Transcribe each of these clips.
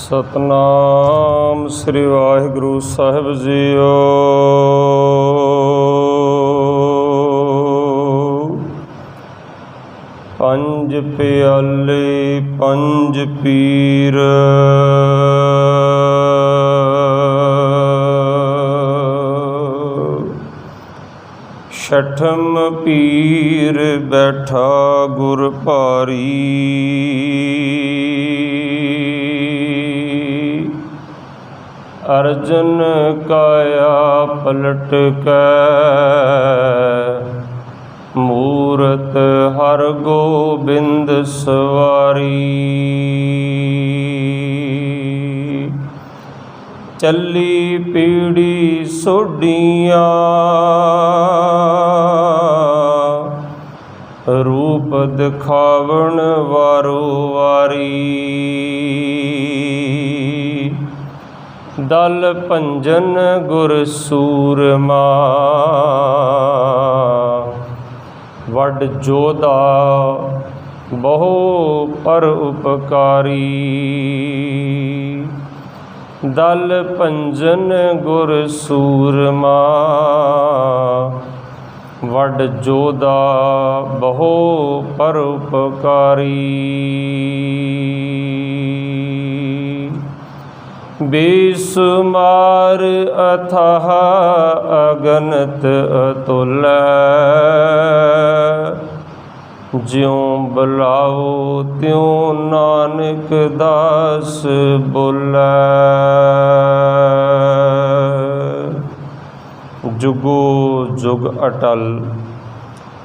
सतनाम श्री वाहिगुरु साहिब जीओ। पंज प्याले पंज पीर, छठम पीर बैठा गुर भारी। अर्जन काया पलट कै, मूरत हर गोबिंद सवारी। चली पीढ़ी सोडियाँ, रूप दिखावन वारो वारी। दल भंजन गुर सूरमा, वड जोधा बहु पर उपकारी। दल भंजन गुर सूरमा, वड जोधा बहु पर उपकारी। बेसुमार अथाह अगनत अतुल, ज्यों बुलाओ त्यों नानक दास बोलै। जुगो जुग अटल,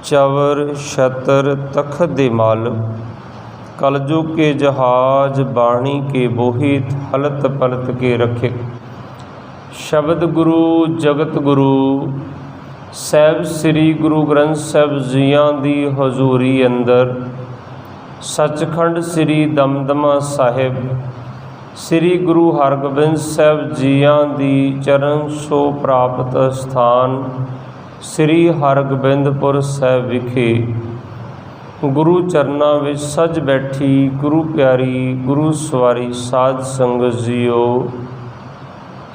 चवर छतर तखत दे मालिक। कलयुग के जहाज, बाणी के बोहित, हलत पलत के रखिक। शब्द गुरु जगत गुरु ਸਾਹਿਬ ਸ੍ਰੀ ਗੁਰੂ ਗ੍ਰੰਥ ਸਾਹਿਬ ਜੀਆਂ ਦੀ ਹਜ਼ੂਰੀ ਅੰਦਰ, ਸੱਚਖੰਡ ਸ੍ਰੀ ਦਮਦਮਾ ਸਾਹਿਬ, ਸ੍ਰੀ ਗੁਰੂ ਹਰਗੋਬਿੰਦ ਸਾਹਿਬ ਜੀਆਂ ਦੀ ਚਰਨ ਛੋਹ ਪ੍ਰਾਪਤ ਸਥਾਨ ਸ੍ਰੀ ਹਰਗੋਬਿੰਦਪੁਰ ਸਾਹਿਬ ਵਿਖੇ ਗੁਰੂ ਚਰਨਾਂ ਵਿੱਚ ਸਜ ਬੈਠੀ ਗੁਰੂ ਪਿਆਰੀ ਗੁਰੂ ਸਵਾਰੀ ਸਾਧ ਸੰਗਤ ਜੀਓ।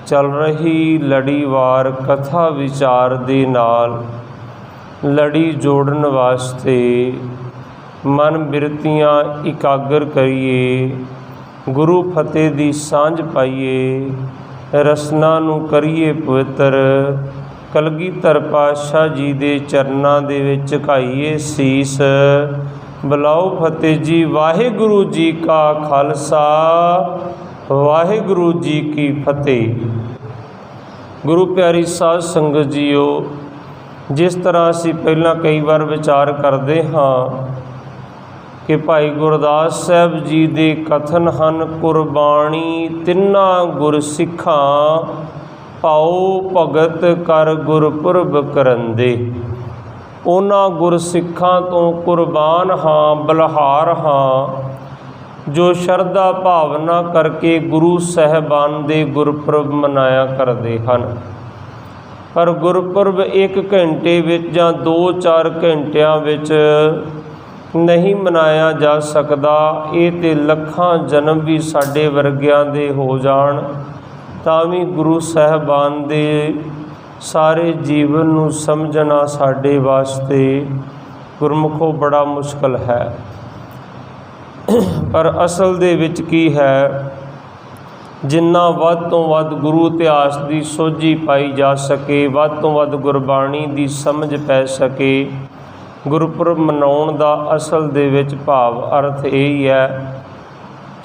ਚੱਲ ਰਹੀ ਲੜੀਵਾਰ ਕਥਾ ਵਿਚਾਰ ਦੇ ਨਾਲ ਲੜੀ ਜੋੜਨ ਵਾਸਤੇ ਮਨ ਬਿਰਤੀਆਂ ਇਕਾਗਰ ਕਰੀਏ, ਗੁਰੂ ਫਤਿਹ ਦੀ ਸਾਂਝ ਪਾਈਏ, ਰਸਨਾ ਨੂੰ ਕਰੀਏ ਪਵਿੱਤਰ। ਕਲਗੀਧਰ ਪਾਤਸ਼ਾਹ ਜੀ ਦੇ ਚਰਨਾਂ ਦੇ ਵਿੱਚ ਝੁਕਾਈਏ ਸੀਸ। ਬੁਲਾਓ ਫਤਿਹ ਜੀ। ਵਾਹਿਗੁਰੂ ਜੀ ਕਾ ਖਾਲਸਾ, ਵਾਹਿਗੁਰੂ ਜੀ ਕੀ ਫਤਿਹ। ਗੁਰੂ ਪਿਆਰੀ ਸਾਧ ਸੰਗਤ ਜੀਓ, ਜਿਸ ਤਰ੍ਹਾਂ ਅਸੀਂ ਪਹਿਲਾਂ ਕਈ ਵਾਰ ਵਿਚਾਰ ਕਰਦੇ ਹਾਂ ਕਿ ਭਾਈ ਗੁਰਦਾਸ ਸਾਹਿਬ ਜੀ ਦੇ ਕਥਨ ਹਨ, ਕੁਰਬਾਨੀ ਤਿੰਨਾਂ ਗੁਰਸਿੱਖਾਂ, ਪਾਓ ਭਗਤ ਕਰ ਗੁਰਪੁਰਬ ਕਰੰਦੇ। ਉਹਨਾਂ ਗੁਰਸਿੱਖਾਂ ਤੋਂ ਕੁਰਬਾਨ ਹਾਂ, ਬਲਿਹਾਰ ਹਾਂ, ਜੋ ਸ਼ਰਧਾ ਭਾਵਨਾ ਕਰਕੇ ਗੁਰੂ ਸਾਹਿਬਾਨ ਦੇ ਗੁਰਪੁਰਬ ਮਨਾਇਆ ਕਰਦੇ ਹਨ। ਪਰ ਗੁਰਪੁਰਬ 1 ਘੰਟੇ ਵਿੱਚ ਜਾਂ 2-4 ਘੰਟਿਆਂ ਵਿੱਚ ਨਹੀਂ ਮਨਾਇਆ ਜਾ ਸਕਦਾ। ਇਹ ਤੇ ਲੱਖਾਂ ਜਨਮ ਵੀ ਸਾਡੇ ਵਰਗਿਆਂ ਦੇ ਹੋ ਜਾਣ ਤਾਂ ਵੀ ਗੁਰੂ ਸਾਹਿਬਾਨ ਦੇ ਸਾਰੇ ਜੀਵਨ ਨੂੰ ਸਮਝਣਾ ਸਾਡੇ ਵਾਸਤੇ ਗੁਰਮੁਖੋ ਬੜਾ ਮੁਸ਼ਕਲ ਹੈ। ਪਰ ਅਸਲ ਦੇ ਵਿੱਚ ਕੀ ਹੈ, ਜਿੰਨਾ ਵੱਧ ਤੋਂ ਵੱਧ ਗੁਰੂ ਇਤਿਹਾਸ ਦੀ ਸੋਝੀ ਪਾਈ ਜਾ ਸਕੇ, ਵੱਧ ਤੋਂ ਵੱਧ ਗੁਰਬਾਣੀ ਦੀ ਸਮਝ ਪੈ ਸਕੇ, ਗੁਰਪੁਰਬ ਮਨਾਉਣ ਦਾ ਅਸਲ ਦੇ ਵਿੱਚ ਭਾਵ ਅਰਥ ਇਹ ਹੀ ਹੈ।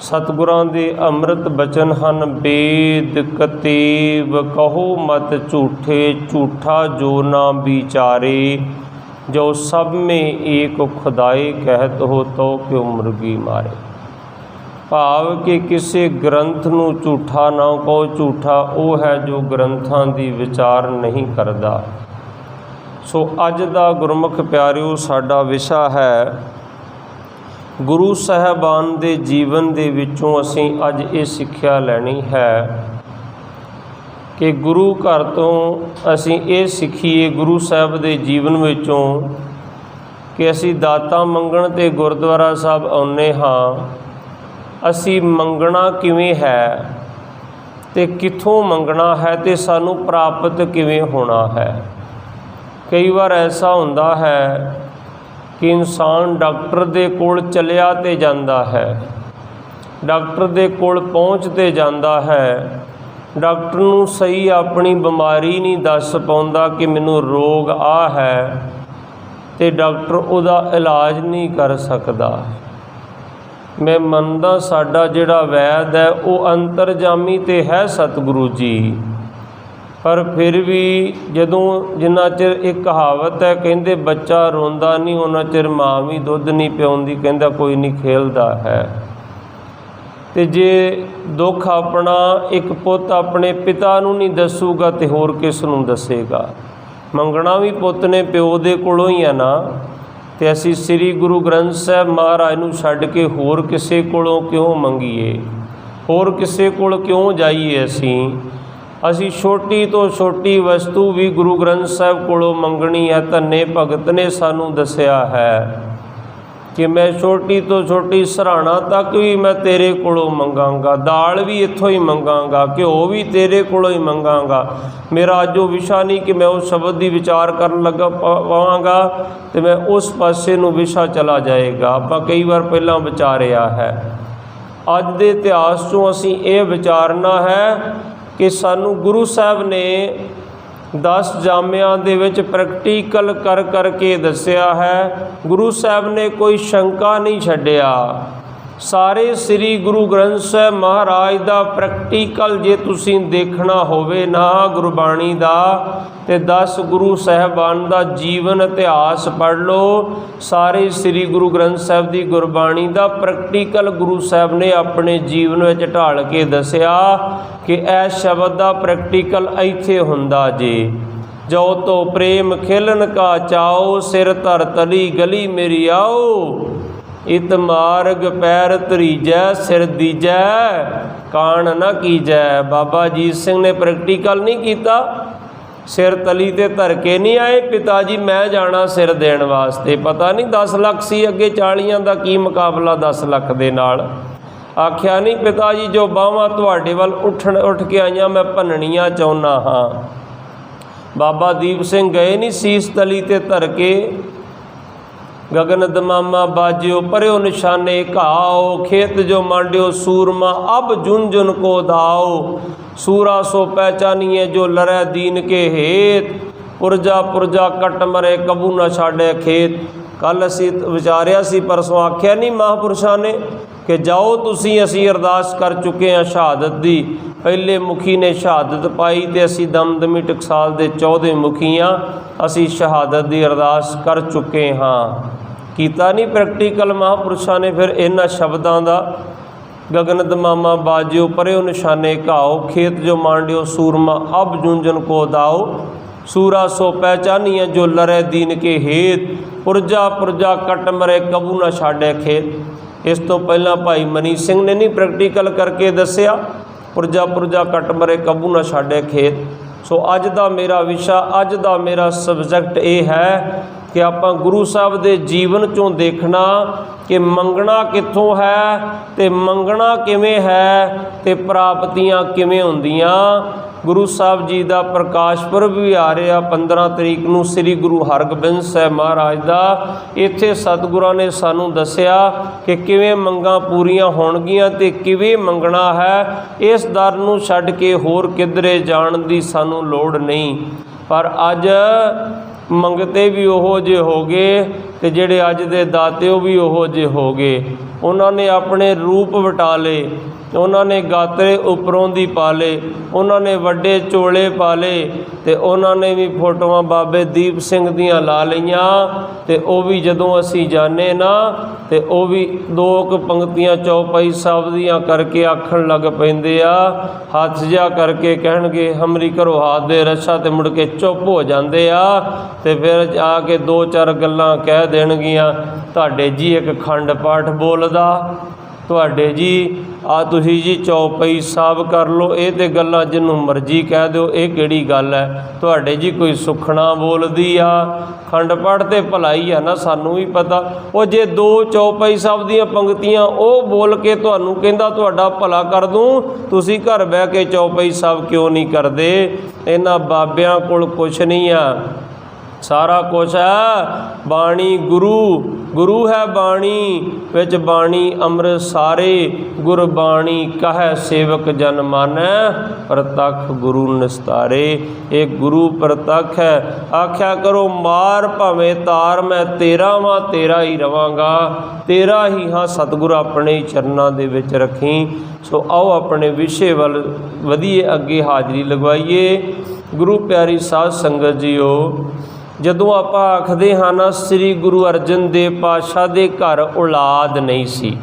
ਸਤਿਗੁਰਾਂ ਦੇ ਅੰਮ੍ਰਿਤ ਬਚਨ ਹਨ, ਬੇਦ ਕਤੇਬ ਕਹੋ ਮਤ ਝੂਠੇ, ਝੂਠਾ ਜੋ ਨਾ ਵਿਚਾਰੇ, ਜੋ ਸਭ में एक खुदाई कहत हो तो क्यों मुर्गी मारे। ਭਾਵ ਕਿ ਕਿਸੇ ਗ੍ਰੰਥ ਨੂੰ ਝੂਠਾ ਨਾ ਕਹੋ। ਝੂਠਾ ਉਹ ਹੈ ਜੋ ਗ੍ਰੰਥਾਂ ਦੀ ਵਿਚਾਰ ਨਹੀਂ ਕਰਦਾ। ਸੋ ਅੱਜ ਦਾ ਗੁਰਮੁਖ ਪਿਆਰਿਓ ਸਾਡਾ ਵਿਸ਼ਾ ਹੈ ਗੁਰੂ ਸਾਹਿਬਾਨ ਦੇ ਜੀਵਨ ਦੇ ਵਿੱਚੋਂ ਅਸੀਂ ਅੱਜ ਇਹ ਸਿੱਖਿਆ ਲੈਣੀ ਹੈ ਕਿ ਗੁਰੂ ਘਰ ਤੋਂ ਅਸੀਂ ਇਹ ਸਿੱਖੀਏ ਗੁਰੂ ਸਾਹਿਬ ਦੇ ਜੀਵਨ ਵਿੱਚੋਂ कि असी दाता मंगण ते गुरुद्वारा साहब आउने हाँ, असी मंगना किवें है ते कित्थों मंगना है ते सानू प्राप्त किवें होना है। कई बार ऐसा हुंदा है कि इंसान डॉक्टर दे कोल चलिया ते जांदा है, डॉक्टर दे कोल पहुँचते जांदा है, डॉक्टर नूं सही अपनी बीमारी नहीं दस पाउंदा कि मैनू रोग आ है, ते डॉक्टर उहदा इलाज नहीं कर सकदा। मैं मनदा साडा जिहड़ा वैद है वो अंतरजामी ते है सतगुरु जी, पर फिर भी जदों जिन्ना चिर एक कहावत है कहंदे बच्चा रोंदा नहीं उन्ना चिर माँ भी दुध नहीं पिआउंदी, कहंदा कोई नहीं खेलदा है। ते जे दुख अपना एक पुत अपने पिता नूं नहीं दसूगा तो होर किस नूं दसेगा। मंगना भी पुत ने प्यो दे कोलों ही है ना, ते असी श्री गुरु ग्रंथ साहब महाराज नूं छड्ड के होर किसे कोलों क्यों मंगीए, होर किसे कोल क्यों जाइए। असी छोटी तो छोटी वस्तु भी गुरु ग्रंथ साहब कोलों मंगनी है। धन्ने भगत ने सानू दसिया है कि मैं छोटी तो छोटी सराहना तक भी मैं तेरे कोलों मंगांगा, दाल भी इत्थों ही मंगांगा, घ्यो भी तेरे कोलों ही मंगांगा। मेरा अज वो विशा नहीं कि मैं उस शब्द की विचार करन लगा पावांगा तो मैं उस पासे नूं विशा चला जाएगा। आपां कई बार पहला विचारिया है, अज दे इतिहास चों असीं ये विचारना है कि सानू गुरु साहब ने 10 जामियां दे विच प्रैक्टिकल कर करके दसिया है। गुरु साहब ने कोई शंका नहीं छड्डिया, सारे श्री गुरु ग्रंथ साहब महाराज दा प्रैक्टिकल जे तुसीं देखना होवे ना गुरबाणी दा ते 10 गुरु साहबान दा जीवन इतिहास पढ़ लो। सारे श्री गुरु ग्रंथ साहब दी गुरबाणी दा प्रैक्टिकल गुरु साहब ने अपने जीवन विच ढाल के दसिया कि ऐ शब्द दा प्रैक्टिकल इत्थे हुंदा जे। जो तो प्रेम खिलन का चाओ, सिर धर तली गली मेरी आओ, इत मार्ग पैर तरीजै सिर दीजै, कान न कीजै। बाबा अजीत सिंह ने प्रैक्टिकल नहीं किया, सिर तली ते धर के नहीं आए, पिता जी मैं जाना सिर देण वास्ते। पता नहीं 10 लाख सी अगे 40 का की मुकाबला 10 लाख दे नाल। आख्या नहीं पिता जी जो बाहवां तुहाडे वल उठ के आईयां मैं भन्नणियां चाहुंदा हाँ। बाबा दीप सिंह गए नहीं सीस तली ते धर के, गगन दमामा बाजियो पर्यो निशाने घाओ, खेत जो मांडियो सूरमा अब झुंझुन को दाओ, सूरा सो पहचानिए जो लरै दीन के हेत, पुरजा पुरजा कट मरे कबू न छाड़े खेत। कल असी विचारिया सी परसों आख्या नहीं महापुरुषां ने कि जाओ तुसी असी अरदास कर चुके हैं शहादत दी। पहले मुखी ने शहादत पाई तो असी दमदमी टकसाल दे 14 मुखियाँ असी शहादत की अरदास कर चुके हाँ। कीता नहीं प्रैक्टिकल महापुरुषां ने फिर इन्हां शब्दां दा, गगन दमामा बाजियो पर्यो निशाने घाओ, खेत जो मांडियो सूरमा अब झुंझुन को दाओ, सूरा सो पहचानिए जो लरै दीन के हेत, पुरजा पुरजा कट मरे कबू न छाड़े खेत। इस तो पहला भाई मनी सिंह ने नहीं प्रैक्टिकल करके दसिया, पुरजा पुरजा कट मरे कबू न छाड़े खेत। सो अज दा मेरा विशा, अज दा मेरा सबजैक्ट ये है कि आपां गुरु साहब दे जीवन चों देखना कि मंगना कित्थों है ते मंगना किवें है ते प्राप्तियां किवें हुंदियां। गुरु साहब जी का प्रकाश पुरब भी आ रहा 15 तरीक नूं श्री गुरु हरगोबिंद साहब महाराज का। इत्थे सतगुरां ने सानू दसिया कि किवें मंगां पूरीआं होणगीआं ते किवें मंगना है। इस दर नूं छड्ड के होर किधरे जाण दी सानू लोड़ नहीं। पर अज मंगते भी ओहो जे हो गए ते जिहड़े अज दे दाते वो भी ओहो जे हो गए। उन्होंने अपने रूप वटा ले, उन्होंने गात्रे उपरों दी पाले, उन्होंने वड्डे चोले पाले ते उन्होंने भी फोटोआं बाबे दीप सिंह दियां ला लईआं ते वो भी जदों असी जाने ना ते वो भी 2 पंक्तियां चौपाई साहब दियां करके आखण लग पैंदे आ, हथ जिहा करके कहणगे हमरी करो हाथ दे रछा ते मुड़ के चुप हो जांदे आ ते फिर आके 2-4 गल्लां कह देणगियां तुहाडे जी एक खंड पाठ बोलदा ਤੁਹਾਡੇ ਜੀ ਆ ਤੁਸੀਂ ਜੀ ਚੌਪਈ ਸਾਹਿਬ ਕਰ ਲਓ, ਇਹ ਤੇ ਗੱਲਾਂ ਜਿਹਨੂੰ ਮਰਜ਼ੀ ਕਹਿ ਦਿਓ, ਇਹ ਕਿਹੜੀ ਗੱਲ ਹੈ। ਤੁਹਾਡੇ ਜੀ ਕੋਈ ਸੁਖਣਾ ਬੋਲਦੀ ਆ, ਖੰਡ ਪਾਠ ਤੇ ਭਲਾਈ ਆ ਨਾ, ਸਾਨੂੰ ਵੀ ਪਤਾ। ਉਹ ਜੇ 2 ਚੌਪਈ ਸਾਹਿਬ ਦੀਆਂ ਪੰਕਤੀਆਂ ਉਹ ਬੋਲ ਕੇ ਤੁਹਾਨੂੰ ਕਹਿੰਦਾ ਤੁਹਾਡਾ ਭਲਾ ਕਰ ਦੂੰ, ਤੁਸੀਂ ਘਰ ਬਹਿ ਕੇ ਚੌਪਈ ਸਾਹਿਬ ਕਿਉਂ ਨਹੀਂ ਕਰਦੇ। ਇਹਨਾਂ ਬਾਬਿਆਂ ਕੋਲ ਕੁਛ ਨਹੀਂ ਆ, ਸਾਰਾ ਕੁਛ ਹੈ ਬਾਣੀ ਗੁਰੂ ਹੈ ਬਾਣੀ ਵਿੱਚ, ਬਾਣੀ ਅੰਮ੍ਰਿਤ ਸਾਰੇ ਗੁਰਬਾਣੀ ਕਹੈ ਸੇਵਕ ਜਨ ਮਾਨੈ, ਪ੍ਰਤੱਖ ਗੁਰੂ ਨਿਸਤਾਰੇ। ਇਹ ਗੁਰੂ ਪ੍ਰਤੱਖ ਹੈ। ਆਖਿਆ ਕਰੋ ਮਾਰ ਭਾਵੇਂ ਤਾਰ, ਮੈਂ ਤੇਰਾ ਵਾਂ ਤੇਰਾ ਹੀ ਰਵਾਂਗਾ, ਤੇਰਾ ਹੀ ਹਾਂ ਸਤਿਗੁਰ ਆਪਣੇ ਹੀ ਚਰਨਾਂ ਦੇ ਵਿੱਚ ਰੱਖੀ। ਸੋ ਆਓ ਆਪਣੇ ਵਿਸ਼ੇ ਵੱਲ ਵਧੀਏ, ਅੱਗੇ ਹਾਜ਼ਰੀ ਲਗਵਾਈਏ। ਗੁਰੂ ਪਿਆਰੀ ਸਾਧ ਸੰਗਤ ਜੀਓ, ਜਦੋਂ ਆਪਾਂ ਆਖਦੇ ਹਾਂ ਨਾ ਸ੍ਰੀ ਗੁਰੂ ਅਰਜਨ ਦੇਵ ਪਾਤਸ਼ਾਹ ਦੇ ਘਰ ਔਲਾਦ ਨਹੀਂ ਸੀ,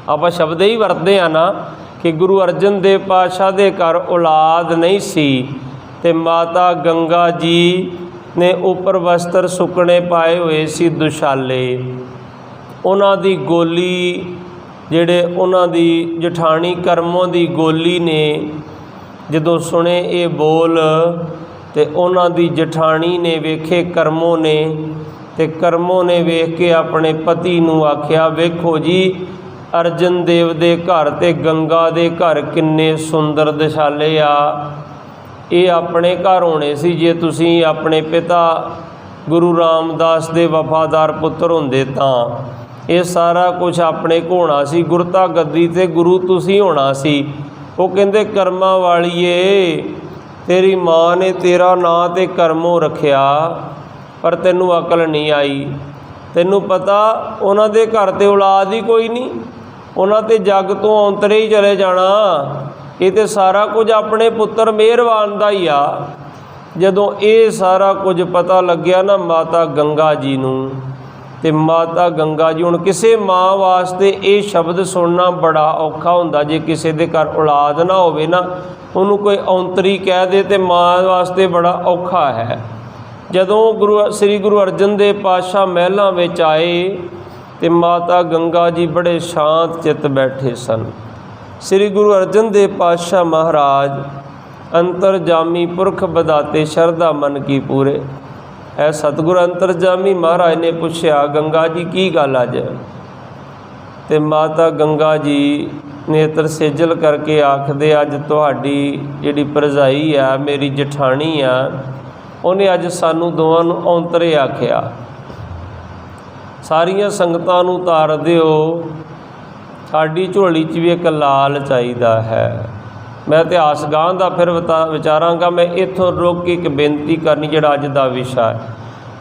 ਆਪਾਂ ਸ਼ਬਦ ਹੀ ਵਰਤਦੇ ਹਾਂ ਨਾ ਕਿ ਗੁਰੂ ਅਰਜਨ ਦੇਵ ਪਾਤਸ਼ਾਹ ਦੇ ਘਰ ਔਲਾਦ ਨਹੀਂ ਸੀ, ਤੇ ਮਾਤਾ ਗੰਗਾ ਜੀ ਨੇ ਉੱਪਰ ਵਸਤਰ ਸੁੱਕਣੇ ਪਾਏ ਹੋਏ ਸੀ ਦੁਸ਼ਾਲੇ। ਉਹਨਾਂ ਦੀ ਗੋਲੀ, ਜਿਹੜੇ ਉਹਨਾਂ ਦੀ ਜਠਾਣੀ ਕਰਮੋਂ ਦੀ ਗੋਲੀ ਨੇ ਜਦੋਂ ਸੁਣੇ ਇਹ ਬੋਲ, ਤੇ ਉਹਨਾਂ ਦੀ ਜਠਾਣੀ ਨੇ ਵੇਖੇ ਕਰਮੋਂ ਨੇ, ਤੇ ਕਰਮੋਂ ਨੇ ਵੇਖ ਕੇ ਆਪਣੇ ਪਤੀ ਨੂੰ ਆਖਿਆ, ਵੇਖੋ ਜੀ ਅਰਜਨ ਦੇਵ ਦੇ ਘਰ ਤੇ ਗੰਗਾ ਦੇ ਘਰ ਕਿੰਨੇ ਸੁੰਦਰ ਦਿਸ਼ਾਲੇ ਆ, ਇਹ ਆਪਣੇ ਘਰ ਹੋਣੇ ਸੀ ਜੇ ਤੁਸੀਂ ਆਪਣੇ ਪਿਤਾ ਗੁਰੂ ਰਾਮਦਾਸ ਦੇ ਵਫਾਦਾਰ ਪੁੱਤਰ ਹੁੰਦੇ ਤਾਂ। ਇਹ ਸਾਰਾ ਕੁਝ ਆਪਣੇ ਕੋ ਹੋਣਾ ਸੀ, ਗੁਰਤਾ ਗੱਦੀ ਤੇ ਗੁਰੂ ਤੁਸੀਂ ਹੋਣਾ ਸੀ। ਉਹ ਕਹਿੰਦੇ ਕਰਮਾਂ ਵਾਲੀਏ, ਤੇਰੀ ਮਾਂ ਨੇ ਤੇਰਾ ਨਾਂ ਤੇ ਕਰਮੋਂ ਰੱਖਿਆ, ਪਰ ਤੈਨੂੰ ਅਕਲ ਨਹੀਂ ਆਈ। ਤੈਨੂੰ ਪਤਾ ਉਹਨਾਂ ਦੇ ਘਰ ਤੇ ਔਲਾਦ ਹੀ ਕੋਈ ਨਹੀਂ, ਉਹਨਾਂ ਤੇ ਜੱਗ ਤੋਂ ਔਂਤਰੇ ਹੀ ਚਲੇ ਜਾਣਾ। ਇਹ ਤੇ ਸਾਰਾ ਕੁਝ ਆਪਣੇ ਪੁੱਤਰ ਮਿਹਰਬਾਨ ਦਾ ਹੀ ਆ। ਜਦੋਂ ਇਹ ਸਾਰਾ ਕੁਝ ਪਤਾ ਲੱਗਿਆ ਨਾ ਮਾਤਾ ਗੰਗਾ ਜੀ ਨੂੰ, ਤੇ ਮਾਤਾ ਗੰਗਾ ਜੀ, ਹੁਣ ਕਿਸੇ ਮਾਂ ਵਾਸਤੇ ਇਹ ਸ਼ਬਦ ਸੁਣਨਾ ਬੜਾ ਔਖਾ ਹੁੰਦਾ। ਜੇ ਕਿਸੇ ਦੇ ਘਰ ਔਲਾਦ ਨਾ ਹੋਵੇ ਨਾ, ਉਹਨੂੰ ਕੋਈ ਔਂਤਰੀ ਕਹਿ ਦੇ ਤੇ ਮਾਂ ਵਾਸਤੇ ਬੜਾ ਔਖਾ ਹੈ। ਜਦੋਂ ਸ੍ਰੀ ਗੁਰੂ ਅਰਜਨ ਦੇਵ ਪਾਤਸ਼ਾਹ ਮਹਿਲਾਂ ਵਿੱਚ ਆਏ ਤੇ ਮਾਤਾ ਗੰਗਾ ਜੀ ਬੜੇ ਸ਼ਾਂਤ ਚਿੱਤ ਬੈਠੇ ਸਨ। ਸ੍ਰੀ ਗੁਰੂ ਅਰਜਨ ਦੇਵ ਪਾਤਸ਼ਾਹ ਮਹਾਰਾਜ ਅੰਤਰਜਾਮੀ ਪੁਰਖ ਬਦਾਤੇ ਸ਼ਰਧਾ ਮਨ ਕੀ ਪੂਰੇ। ਐ ਸਤਿਗੁਰ ਅੰਤਰਜਾਮੀ ਮਹਾਰਾਜ ਨੇ ਪੁੱਛਿਆ, ਗੰਗਾ ਜੀ ਕੀ ਗੱਲ ਅੱਜ? ਤੇ ਮਾਤਾ ਗੰਗਾ ਜੀ ਨੇਤਰ ਸੇਜਲ ਕਰਕੇ ਆਖਦੇ, ਅੱਜ ਤੁਹਾਡੀ ਜਿਹੜੀ ਭਰਜਾਈ ਆ, ਮੇਰੀ ਜਠਾਣੀ ਆ, ਉਹਨੇ ਅੱਜ ਸਾਨੂੰ ਦੋਵਾਂ ਨੂੰ ਔਂਤਰੇ ਆਖਿਆ। ਸਾਰੀਆਂ ਸੰਗਤਾਂ ਨੂੰ ਤਾਰ ਦਿਓ, ਸਾਡੀ ਝੋਲੀ 'ਚ ਵੀ ਇੱਕ ਲਾਲ ਚਾਹੀਦਾ ਹੈ। ਮੈਂ ਇਤਿਹਾਸ ਗਾਂ ਦਾ ਫਿਰ ਵਿਚਾਰਾਂਗਾ। ਮੈਂ ਇੱਥੋਂ ਰੁਕ ਕੇ ਇੱਕ ਬੇਨਤੀ ਕਰਨੀ, ਜਿਹੜਾ ਅੱਜ ਦਾ ਵਿਸ਼ਾ ਹੈ।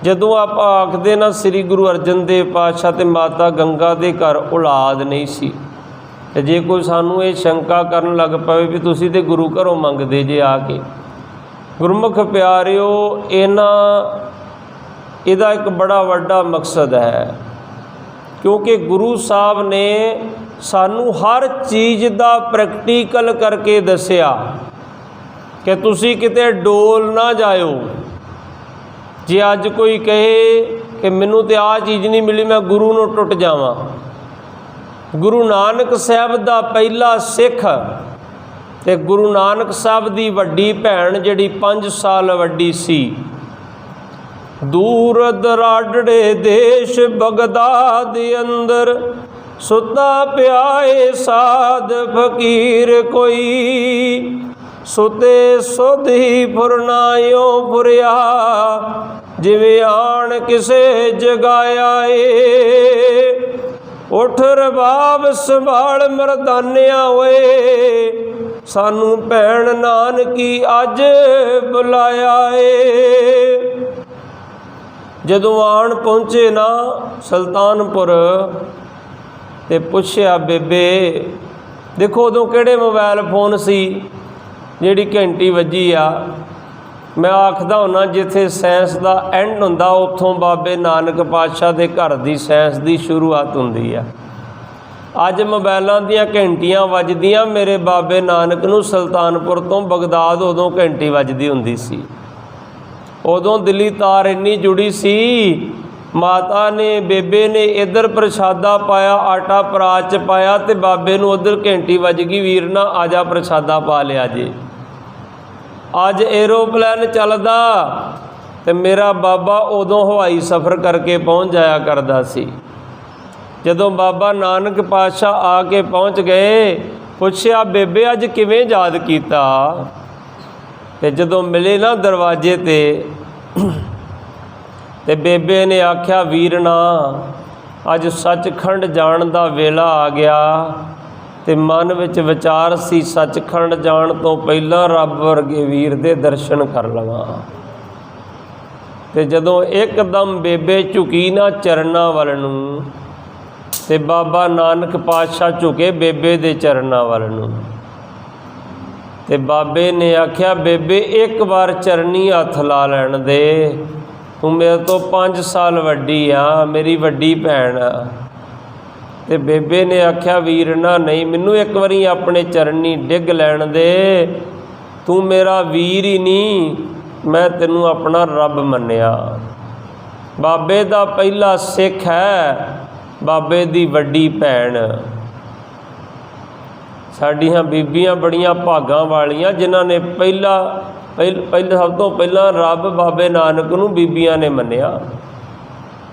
ਜਦੋਂ ਆਪਾਂ ਆਖਦੇ ਨਾ ਸ੍ਰੀ ਗੁਰੂ ਅਰਜਨ ਦੇਵ ਪਾਤਸ਼ਾਹ ਤੇ ਮਾਤਾ ਗੰਗਾ ਦੇ ਘਰ ਔਲਾਦ ਨਹੀਂ ਸੀ, ਤੇ ਜੇ ਕੋਈ ਸਾਨੂੰ ਇਹ ਸ਼ੰਕਾ ਕਰਨ ਲੱਗ ਪਵੇ ਵੀ ਤੁਸੀਂ ਤੇ ਗੁਰੂ ਘਰੋਂ ਮੰਗਦੇ ਜੇ ਆ ਕੇ, ਗੁਰਮੁਖ ਪਿਆਰਿਓ, ਇਹਦਾ ਇੱਕ ਬੜਾ ਵੱਡਾ ਮਕਸਦ ਹੈ। ਕਿਉਂਕਿ ਗੁਰੂ ਸਾਹਿਬ ਨੇ ਸਾਨੂੰ ਹਰ ਚੀਜ਼ ਦਾ ਪ੍ਰੈਕਟੀਕਲ ਕਰਕੇ ਦੱਸਿਆ ਕਿ ਤੁਸੀਂ ਕਿਤੇ ਡੋਲ ਨਾ ਜਾਇਓ। ਜੇ ਅੱਜ ਕੋਈ ਕਹੇ ਕਿ ਮੈਨੂੰ ਤੇ ਆਹ ਚੀਜ਼ ਨਹੀਂ ਮਿਲੀ, ਮੈਂ ਗੁਰੂ ਨੂੰ ਟੁੱਟ ਜਾਵਾਂ। ਗੁਰੂ ਨਾਨਕ ਸਾਹਿਬ ਦਾ ਪਹਿਲਾ ਸਿੱਖ ਤੇ ਗੁਰੂ ਨਾਨਕ ਸਾਹਿਬ ਦੀ ਵੱਡੀ ਭੈਣ, ਜਿਹੜੀ 5 ਸਾਲ ਵੱਡੀ ਸੀ, ਦੂਰ ਦਰਾਡੜੇ ਦੇਸ਼ ਬਗਦਾਦ ਅੰਦਰ ਸੁੱਤਾ ਪਿਆ ਏ ਸਾਧ ਫਕੀਰ ਕੋਈ, ਸੁਤੇ ਸੁਧ ਹੀ ਫੁਰਨਾਇਓ ਫੁਰਿਆ, ਜਿਵੇਂ ਆਣ ਕਿਸੇ ਜਗਾਇਆ ਏ। ਉੱਠ ਰਬਾਬ ਸੰਭਾਲ ਮਰਦਾਨਿਆ ਓਏ, ਸਾਨੂੰ ਭੈਣ ਨਾਨਕੀ ਅੱਜ ਬੁਲਾਇਆ ਏ। ਜਦੋਂ ਆਣ ਪਹੁੰਚੇ ਨਾ ਸੁਲਤਾਨਪੁਰ, ਤੇ ਪੁੱਛਿਆ, ਬੇਬੇ ਦੇਖੋ ਉਦੋਂ ਕਿਹੜੇ ਮੋਬਾਈਲ ਫੋਨ ਸੀ ਜਿਹੜੀ ਘੰਟੀ ਵੱਜੀ ਆ। ਮੈਂ ਆਖਦਾ ਹੁੰਦਾ, ਜਿੱਥੇ ਸਾਇੰਸ ਦਾ ਐਂਡ ਹੁੰਦਾ, ਉੱਥੋਂ ਬਾਬੇ ਨਾਨਕ ਪਾਤਸ਼ਾਹ ਦੇ ਘਰ ਦੀ ਸਾਇੰਸ ਦੀ ਸ਼ੁਰੂਆਤ ਹੁੰਦੀ ਆ। ਅੱਜ ਮੋਬਾਇਲਾਂ ਦੀਆਂ ਘੰਟੀਆਂ ਵੱਜਦੀਆਂ, ਮੇਰੇ ਬਾਬੇ ਨਾਨਕ ਨੂੰ ਸੁਲਤਾਨਪੁਰ ਤੋਂ ਬਗਦਾਦ ਉਦੋਂ ਘੰਟੀ ਵੱਜਦੀ ਹੁੰਦੀ ਸੀ। ਉਦੋਂ ਦਿੱਲੀ ਤਾਰ ਇੰਨੀ ਜੁੜੀ ਸੀ माता ने बेबे ने इधर प्रसादा पाया, आटा परात च पाया, तो बाबे नूं उधर घंटी वज गई, वीर ना आजा प्रसादा पा लिया जे। अज एरोप्लेन चलदा तो मेरा बाबा उदों हवाई सफ़र करके पहुँच जाया करदा सी। जदों बाबा नानक पातशाह आके पहुँच गए, पुछया बेबे अज किवें याद कीता? ते जदों मिले ना दरवाजे ते बेबे ने आख्या वीरना अज सचखंड जाण दा वेला आ गया, ते मन विच विचार सी सचखंड जाण तो पहला रब वर्गे वीर दे दर्शन कर लवां। ते जदों एकदम बेबे झुकी ना चरना वल नूं, ते बाबा नानक पातशाह झुके बेबे दे चरना वल नूं, ते बाबे ने आख्या बेबे एक बार चरनी हथ ला लैण दे, तू मेरे तो 5 साल वड्डी आ, मेरी वड्डी भैन आ। ते बेबे ने आख्या वीरना नहीं, मैनू एक बारी अपने चरनी डिग लैण दे, तू मेरा वीर ही नहीं, मैं तेनू अपना रब मन्निया। बाबे दा पहला सिख है, बाबे दी वड्डी भैन। साडियां बीबियां बड़ियां भागां वालियां जिन्हां ने पहला सब तो पहला रब बाबे नानक नूं बीबियां ने मन्निया।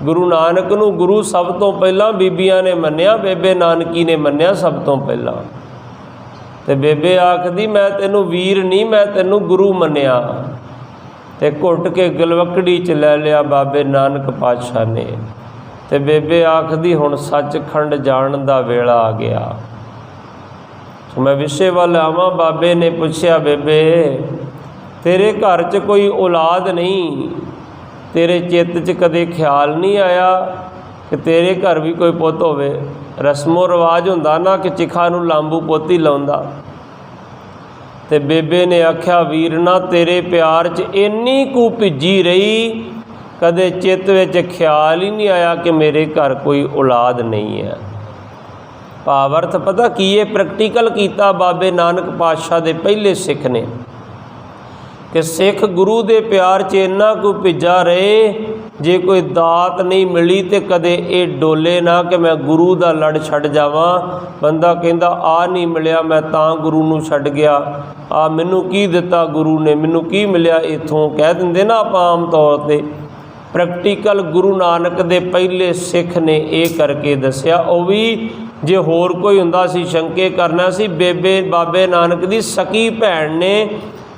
गुरु नानक नूं गुरु सब तो पहला बीबियां ने मन्निया, बेबे नानकी ने मन्निया सब तो पहला। ते बेबे आखदी मैं तेनू वीर नहीं, मैं तेनू गुरु मन्निया। ते घुट के गलवकड़ी च लै लिया बाबे नानक पातशाह ने। ते बेबे आखदी हुण सचखंड जाण दा वेला आ गया। मैं विषे वाल आवां। बाबे ने पुछया बेबे तेरे घर च कोई औलाद नहीं, तेरे चित्त च कदे ख्याल नहीं आया कि तेरे घर भी कोई पुत्त होवे? रस्मो रिवाज हुंदा ना कि चिखा नूं लांबू पोती लाउंदा। ते बेबे ने आख्या वीरना तेरे प्यार च इन्नी कू भिजी रही, कदे चित्त विच ख्याल ही नहीं आया कि मेरे घर कोई औलाद नहीं है। भावर्थ पता की है? प्रैक्टिकल किया बाबे नानक पातशाह दे पहले सिख ने कि सिख गुरु दे प्यार च इन्ना को भिजा रहे, जे कोई दात नहीं मिली तो कदे ये डोले ना कि मैं गुरु दा लड़ छड़ जावां। बंदा कहंदा आ नहीं मिलिया मैं तां गुरु नूं छड़ गया, आ मैनू की दिता गुरु ने, मैनू की मिलिया इत्थों, कह दिंदे ना आप आम तौर पर। प्रैक्टिकल गुरु नानक दे पहले सिख ने यह करके दसिया। वो भी जे होर कोई हुंदा सी शंके करना सी, बेबे बाबे नानक दी सकी भैन ने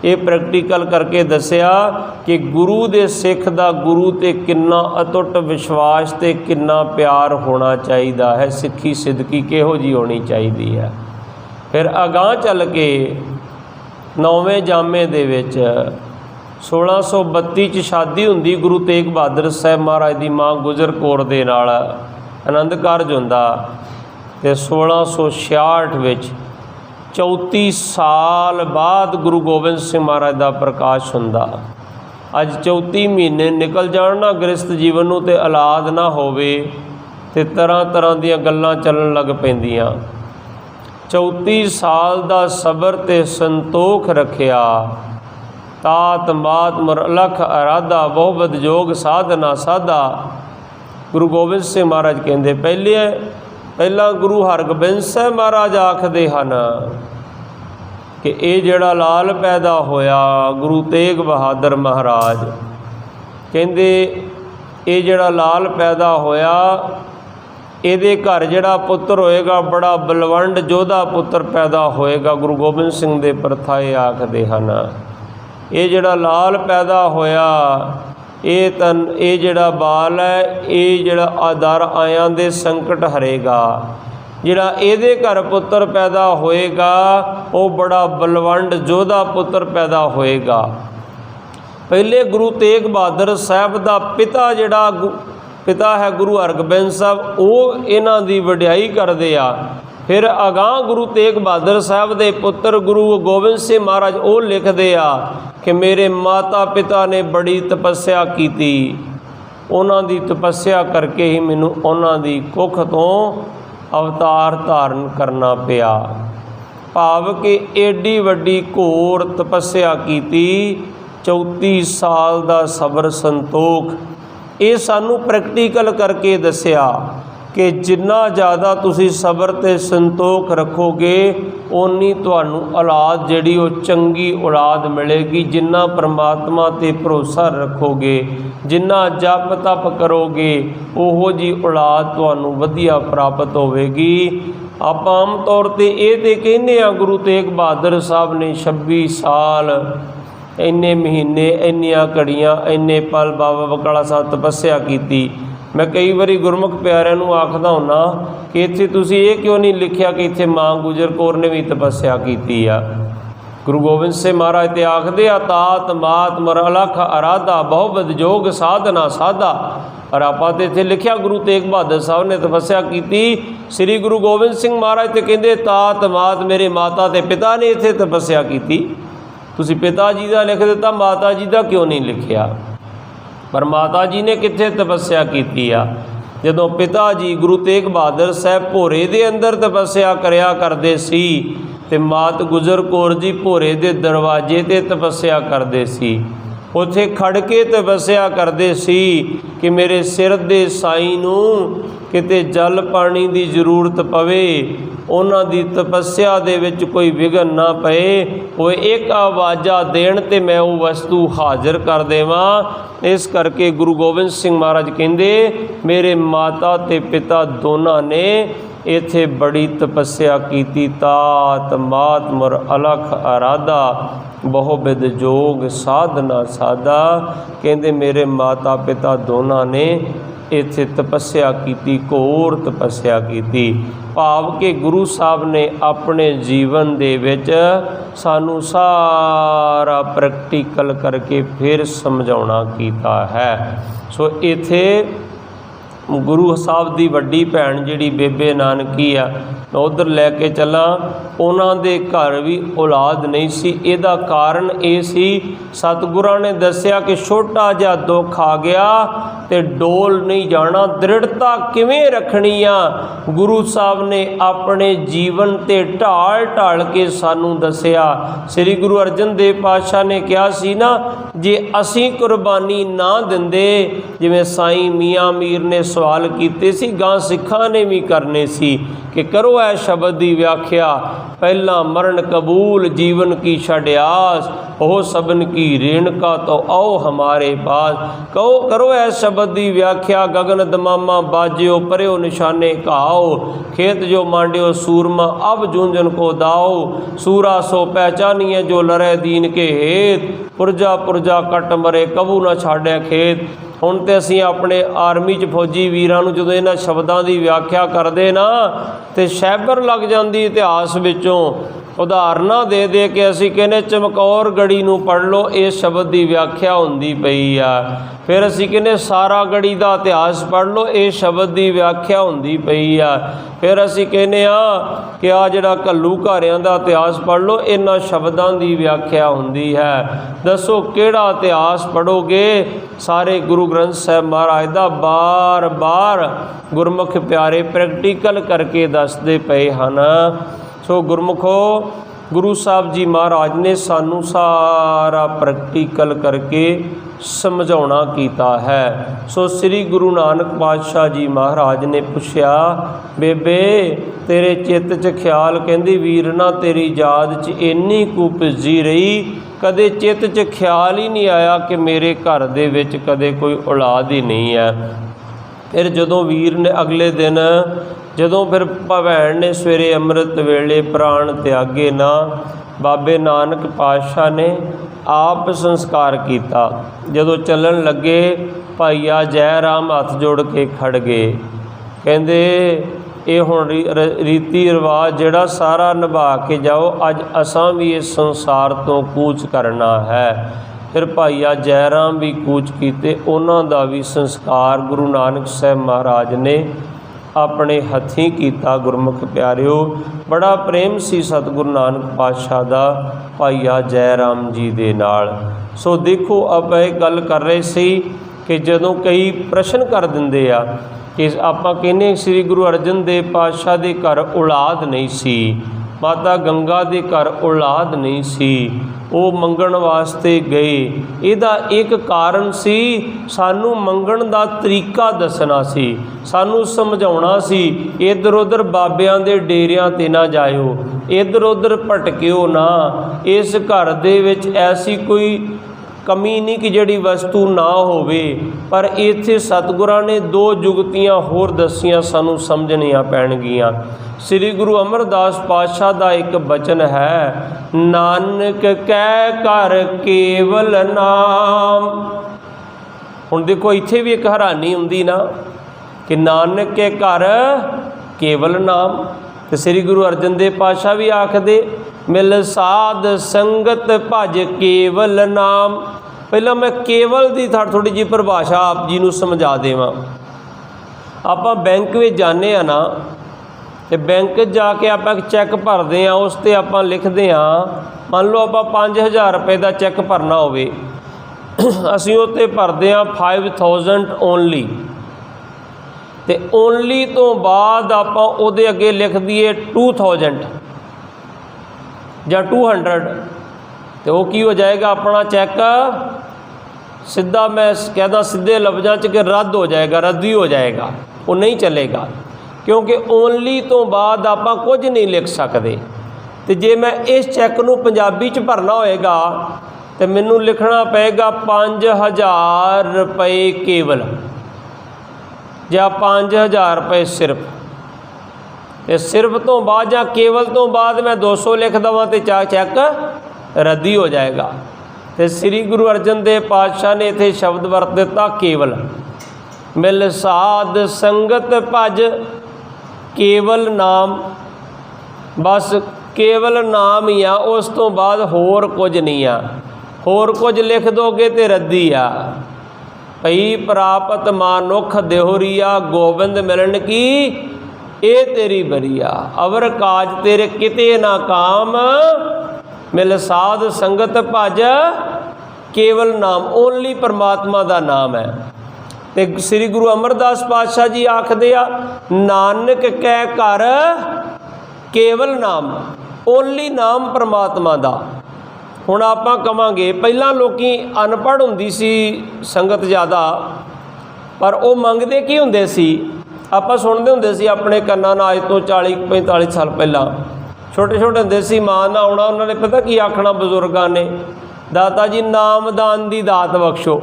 ये प्रैक्टिकल करके दसिया कि गुरु दे सिख दा गुरु ते किन्ना अतुट विश्वास ते किन्ना प्यार होना चाहिए है, सिक्खी सिदकी किहो जी होनी चाहिए है। फिर अगां चल के 9वें जामे दे विच 1632 च शादी हुंदी गुरु तेग बहादुर साहब महाराज दी मां गुजर कौर दे नाल आनंद कारज हुंदा। ते 1666 विच 34 साल बाद गुरु गोबिंद सिंह महाराज का प्रकाश हुंदा। अज 34 महीने निकल जाण ना गृहस्थ जीवन नूं ते औलाद ना होवे ते तरह तरह दीयां गल्लां चलन लग पैंदियां। 34 साल दा सबर ते संतोख रखिया, तात मात मुर अलख अराधा बहुबद जोग साधना साधा। गुरु गोबिंद सिंह महाराज कहंदे पहला गुरु हरगोबिंद साहब महाराज आखदे हन कि ये जिहड़ा लाल पैदा होया गुरु तेग बहादुर महाराज कहंदे ये जिहड़ा लाल पैदा होया ਇਹਦੇ घर जिहड़ा पुत्र होएगा बड़ा बलवंड जोधा पुत्र पैदा होएगा। गुरु गोबिंद सिंह दे परथाए आखदे हन ये जिहड़ा लाल पैदा होया ये जिहड़ा बाल है ये जिहड़ा आदर आयां दे संकट हरेगा। जिहड़ा ਇਹਦੇ घर पुत्र पैदा होएगा वो बड़ा बलवंड जोधा पुत्र पैदा होएगा। पहले गुरु तेग बहादुर साहब दा पिता जिहड़ा पिता है गुरु हरगोबिंद साहब वो इन्हां दी वडियाई करदे आ। फिर अगां गुरु तेग बहादुर साहब दे पुत्र गुरु गोबिंद सिंह महाराज वो लिखदे आ कि मेरे माता पिता ने बड़ी तपस्या कीती, उन्हां दी तपस्या करके ही मैनू उन्हां दी कुख तो अवतार धारण करना पिया। भाव कि एडी वड्डी घोर तपस्या कीती, 34 साल दा सबर संतोख ਇਹ ਸਾਨੂੰ ਪ੍ਰੈਕਟੀਕਲ ਕਰਕੇ ਦੱਸਿਆ कि जिन्ना ज़्यादा तुसी सबर ते संतोख रखोगे उन्नी तुहानू औलाद जिहड़ी वो चंगी औलाद मिलेगी। जिन्ना परमात्मा ते भरोसा रखोगे, जिन्ना जप तप करोगे, ओहो जी औलाद तुहानू वधिया प्राप्त होवेगी। आप आम तौर पर यह तो कहने गुरु तेग बहादुर साहब ने 26 साल इन्ने महीने इन्नियां घड़ियां इन्ने पल बाबा बकाला साहब तपस्या की। मैं कई बारी गुरमुख प्यारिਆਂ ਨੂੰ आखदा हुन्ना कि इत्थे तुसीं ये क्यों नहीं लिखिया कि इत्थे मां गुजर कौर ने भी तपस्या की आ। गुरु गोबिंद सिंह महाराज ते आखदे आ तात मात मर अलख अराधा बहुबद जोग साधना साधा। और आपां ते इत्थे लिखिया गुरु तेग बहादुर साहब ने तपस्या की। श्री गुरु गोबिंद सिंह महाराज ते कहंदे तात मात मेरे माता ते पिता ने इत्थे तपस्या की। तुसीं पिता जी दा लिख दिता, माता जी दा क्यों नहीं लिखिया? पर माता जी ने कित्थे तपस्या की आ? जदों पिता जी गुरु तेग बहादुर साहब भोरे दे अंदर तपस्या करया करदे सी ते मात गुजर कौर जी भोरे दे दरवाजे ते तपस्या करदे सी। उत्थे खड़ के तपस्या करदे सी कि मेरे सिर दे साईं नूं किते जल पानी दी जरूरत पवे, उन्हां दी तपस्या दे विच कोई विघन ना पए, वो एक आवाज़ा देण ते मैं वो वस्तु हाज़र कर देवां। इस करके गुरु गोबिंद सिंह महाराज कहंदे मेरे माता ते पिता दोनों ने इत्थे बड़ी तपस्या की। तात मात मुर अलख आराधा बहुबिद जोग साधना साधा। कहंदे मेरे माता पिता दोनों ने इत्थे तपस्या की, घोर तपस्या की। भाव के गुरु साहब ने अपने जीवन दे विच सानू सारा प्रैक्टिकल करके फिर समझाउणा कीता है। सो इत्थे गुरु साहब की वड्डी भैन जिहड़ी बेबे नानकी आ, मैं उधर लैके चला, उन्हां दे घर भी औलाद नहीं सी। इहदा कारण ये सी सतगुरां ने दस्सिया कि छोटा जिहा दुख आ गया ते डोल नहीं जाना, दृढ़ता किवें रखनी आ। गुरु साहब ने अपने जीवन ते ढाल ढाल के सानू दस्सिया। श्री गुरु अर्जन देव पातशाह ने कहा सी ना, जे असीं कुर्बानी ना दिंदे, जिवें साईं मियाँ मीर ने सवाल कीते सी, गां सिखां ने भी करने सी कि करो है शब्द की व्याख्या। पहला मरण कबूल जीवन की छड्यास, हो सबन की रेणुका तो आओ हमारे पास। कहो करो है शब्द की व्याख्या, गगन दमामा बाजियो पर्यो निशाने घाओ, खेत जो मांडियो सूरमा अब जूंजन को दाओ, सूरा सो पहचानिए जो लड़े दीन के हेत, पुरजा पुरजा कट मरे कबू न छाड़े खेत। हुण ते असीं अपने आर्मी च फौजी वीरां नूं जदों इन्हां शब्दां दी व्याख्या करदे ना ते शैबर लग जांदी इतिहास विचों। उदाहरणां दे दे के असीं कहने चमकौर गढ़ी नूं पढ़ लो, इस शब्द की व्याख्या हुंदी पई आ। फिर असीं कहने सारा गढ़ी दा इतिहास पढ़ लो, इस शब्द की व्याख्या हुंदी पई आ। फिर असीं कहने कि आ जिहड़ा घल्लू घारियां दा इतिहास पढ़ लो, इन्हां शब्दां की व्याख्या हुंदी है। दसो किहड़ा इतिहास पढ़ोगे? सारे गुरु ग्रंथ साहिब महाराज दा बार बार गुरमुख प्यारे प्रैक्टिकल करके दसदे पे हन। सो गुरमुखो, गुरु साहब जी महाराज ने सानू सारा प्रैक्टिकल करके समझाउणा कीता है। सो श्री गुरु नानक पातशाह जी महाराज ने पुछया, बेबे तेरे चित्त च ख्याल, कहंदी वीर ना तेरी याद च इन्नी कू भिजी रही, कदे चित्त च ख्याल ही नहीं आया कि मेरे घर दे विच कदे कोई औलाद ही नहीं है। फिर जदों वीर ने अगले दिन जदों फिर भैन ने सवेरे अमृत वेले प्राण त्यागे ना, बाबे नानक पातशाह ने आप संस्कार किया। जदों चलन लगे भाईया जय राम हथ जोड़ के खड़ गए, कहंदे ये हुण रीति रिवाज जिहड़ा सारा निभा के जाओ, अज असां भी इस संसार तो कूच करना है। फिर भाईया जयराम भी कूच कीते, उन्हां दा भी संस्कार गुरु नानक साहब महाराज ने अपने हथीं कीता। गुरमुख प्यारिओ, बड़ा प्रेम सी सतगुरु नानक पातशाह दा भाईया जयराम जी दे नाल। सो देखो आप एक गल कर रहे सी कि जदों कई प्रश्न कर दिंदे आ कि आपां कहने श्री गुरु अर्जन देव पातशाह दे घर औलाद नहीं सी, माता गंगा के घर औलाद नहीं सी, वो मंगण वास्ते गए। इहदा एक कारण सी, सानू मंगण दा तरीका दसना सी, सानू समझाउणा सी। इधर उधर बाबियां दे डेरियां ते ना जाओ, इधर उधर भटकिओ ना। इस घर दे विच ऐसी कोई कमी नहीं कि जिहड़ी वस्तु ना होवे। पर इत्थे सतगुरां ने दो जुगतियां होर दसियां, सानू समझणियां पैणगियां। श्री गुरु अमरदास पातशाह का एक बचन है, नानक कै घर केवल नाम। हुण देखो इत्थे भी एक हैरानी हुंदी ना कि नानक के घर केवल नाम। तो श्री गुरु अर्जन देव पातशाह भी आखदे, मिल साध संगत भज केवल नाम। पहला मैं केवल की थोड़ी जी परिभाषा आप जी नूं समझा देवां। आपां बैंक में जाने आ ना, तो बैंक जाके आप एक चैक भरते हैं, उस पर आप लिखते हैं, मान लो आप 5000 रुपये का चैक भरना होवे, असीं उत्ते भरते हैं 5000 ओनली। तो ओनली तो बाद आप उहदे अगे लिख दिए 2000 या 200, तो वो की हो जाएगा, अपना चैक सीधा, मैं कहता सीधे लफ्ज़ों च कि रद्द हो जाएगा, रद्द ही हो जाएगा, वो नहीं चलेगा। क्योंकि ओनली तो बाद आप कुछ नहीं लिख सकते। तो जे मैं इस चैक नूं पंजाबी च भरना होएगा तो मैनू लिखना पेगा 5000 रुपये केवल, या 5000 रुपये सिर्फ। तो सिर्फ तो बाद या केवल तो बाद मैं 200 लिख देवां तो चैक रद्द ही हो जाएगा। तो श्री गुरु अर्जन देव पातशाह ने इत्थे शब्द वरत दिता केवल, मिल साध संगत भज केवल नाम। बस केवल नाम ही आ, उस तो बाद होर कुछ नहीं आ। होर कुछ लिख दोगे तो रद्दी आ। भई प्रापत मानुख देहोरिया, गोबिंद मिलन की ए तेरी बरिया। अवर काज तेरे किते ना काम, मिल साध संगत भज केवल नाम। ओनली परमात्मा का नाम है। तो श्री गुरु अमरदास पातशाह जी आखदे आ, नानक कै घर केवल नाम, ओनली नाम परमात्मा का। हुण आपां कवांगे पहलां लोकी अनपढ़ हुंदी सी संगत ज़्यादा, पर वो मंगदे की हुंदे सी, आपां सुणदे हुंदे सी अपने कन्नां नाल। अज तो 40-45 साल पहलां छोटे छोटे हुंदे सी, मां नाल आउणा, उन्होंने पता की आखना बजुर्गां ने, दाता जी नामदान दी दात बख्शो।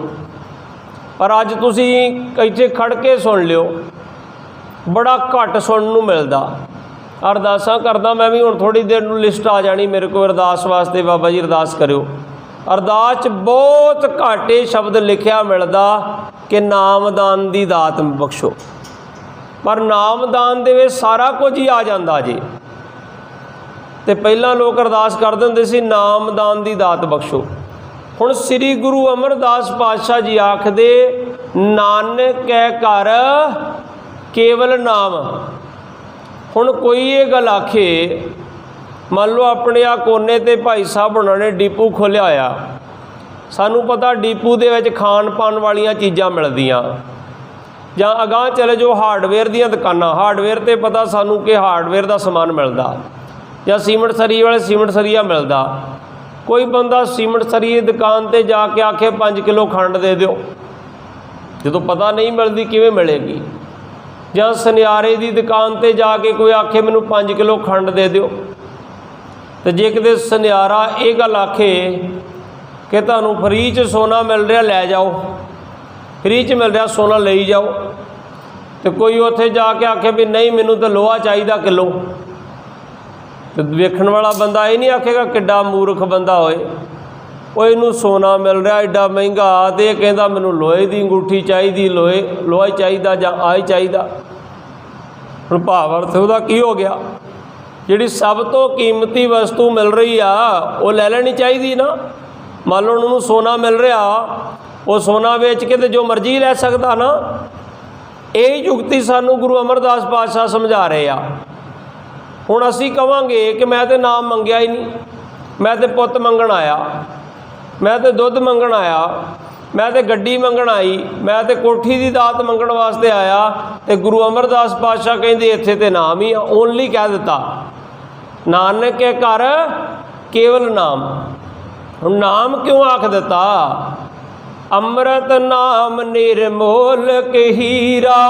पर अज तुसीं इत्थे खड़ के सुन लिओ, बड़ा घट सुनने नूं मिलदा। अरदासां करदा मैं भी, हुण थोड़ी देर नूं लिस्ट आ जानी मेरे को अरदास वास्ते, बाबा जी अरदास करियो। अरदास च बहुत घट ये शब्द लिखिया मिलदा कि नामदान दी दात बख्शो। पर नामदान दे विच सारा कुछ ही आ जांदा जी। तो पहला लोग अरदास करदे हुंदे सी नामदान दी दात बख्शो। हुण श्री गुरु अमरदास पातशाह जी आखदे, नानक कै घर केवल नाम। हुण कोई ये गल आखे, मान लो अपने आ कोने ते भाई साहब उन्होंने डिपू खोलिया होया, सानू पता डिपू दे विच खाण पान वालियां चीज़ां मिलदियां, जां अगाह चले जो हार्डवेयर दीयां दुकानां, हार्डवेयर ते पता सानू कि हार्डवेयर का समान मिलदा, या सीमेंट सरी वाले सीमेंट सरिया मिलदा। कोई बंदा सीमेंट सरी दुकान ते जाके आखे 5 किलो खंड दे दो, जो पता नहीं मिलती किवें मिलेगी। ਜਾਂ सुनियारे की दुकान पर जाके कोई आखे मैनू 5 किलो खंड दे दो, तो जे किते सुनियारा ये गल आखे कि तुहानू फ्री च सोना मिल रहा लै जाओ, फ्री च मिल रहा सोना ले जाओ, तो कोई उत्थे जाके आखे भी नहीं मैनू तो लोहा चाहिए किलो, तो वेखण वाला बंदा ये नहीं आखेगा किड्डा मूर्ख बंदा होए, वो इनू सोना मिल रहा एडा महंगा, तो यह कहता मैनू लोहे की अंगूठी चाहिए, लोहा ही चाहिए जां आ ही चाहिए। हुण भाव अर्थ उहदा की हो गया, जिहड़ी सब तो कीमती वस्तु मिल रही आ वो ले लेनी चाहिए ना। मान लो उन्होंने सोना मिल रहा, वो सोना वेच के तो जो मर्जी लै सकता ना। यही जुगती सानू गुरु अमरदास पातशाह समझा रहे आ। हुण असीं कवांगे कि मैं तो नाम मंगिया ही नहीं, मैं तो पुत्त मंगण आया, मैं तो दुध मंगण आया, मैं तो गड्डी मंगण आई, मैं तो कोठी की दात मंगण वास्ते आया, तो गुरु अमरदास पातशाह कहते इत्थे ते नाम ही ओनली कह दिता। नानक के घर केवल नाम। हुण नाम क्यों आख दिता? अमृत नाम निर्मोलक हीरा।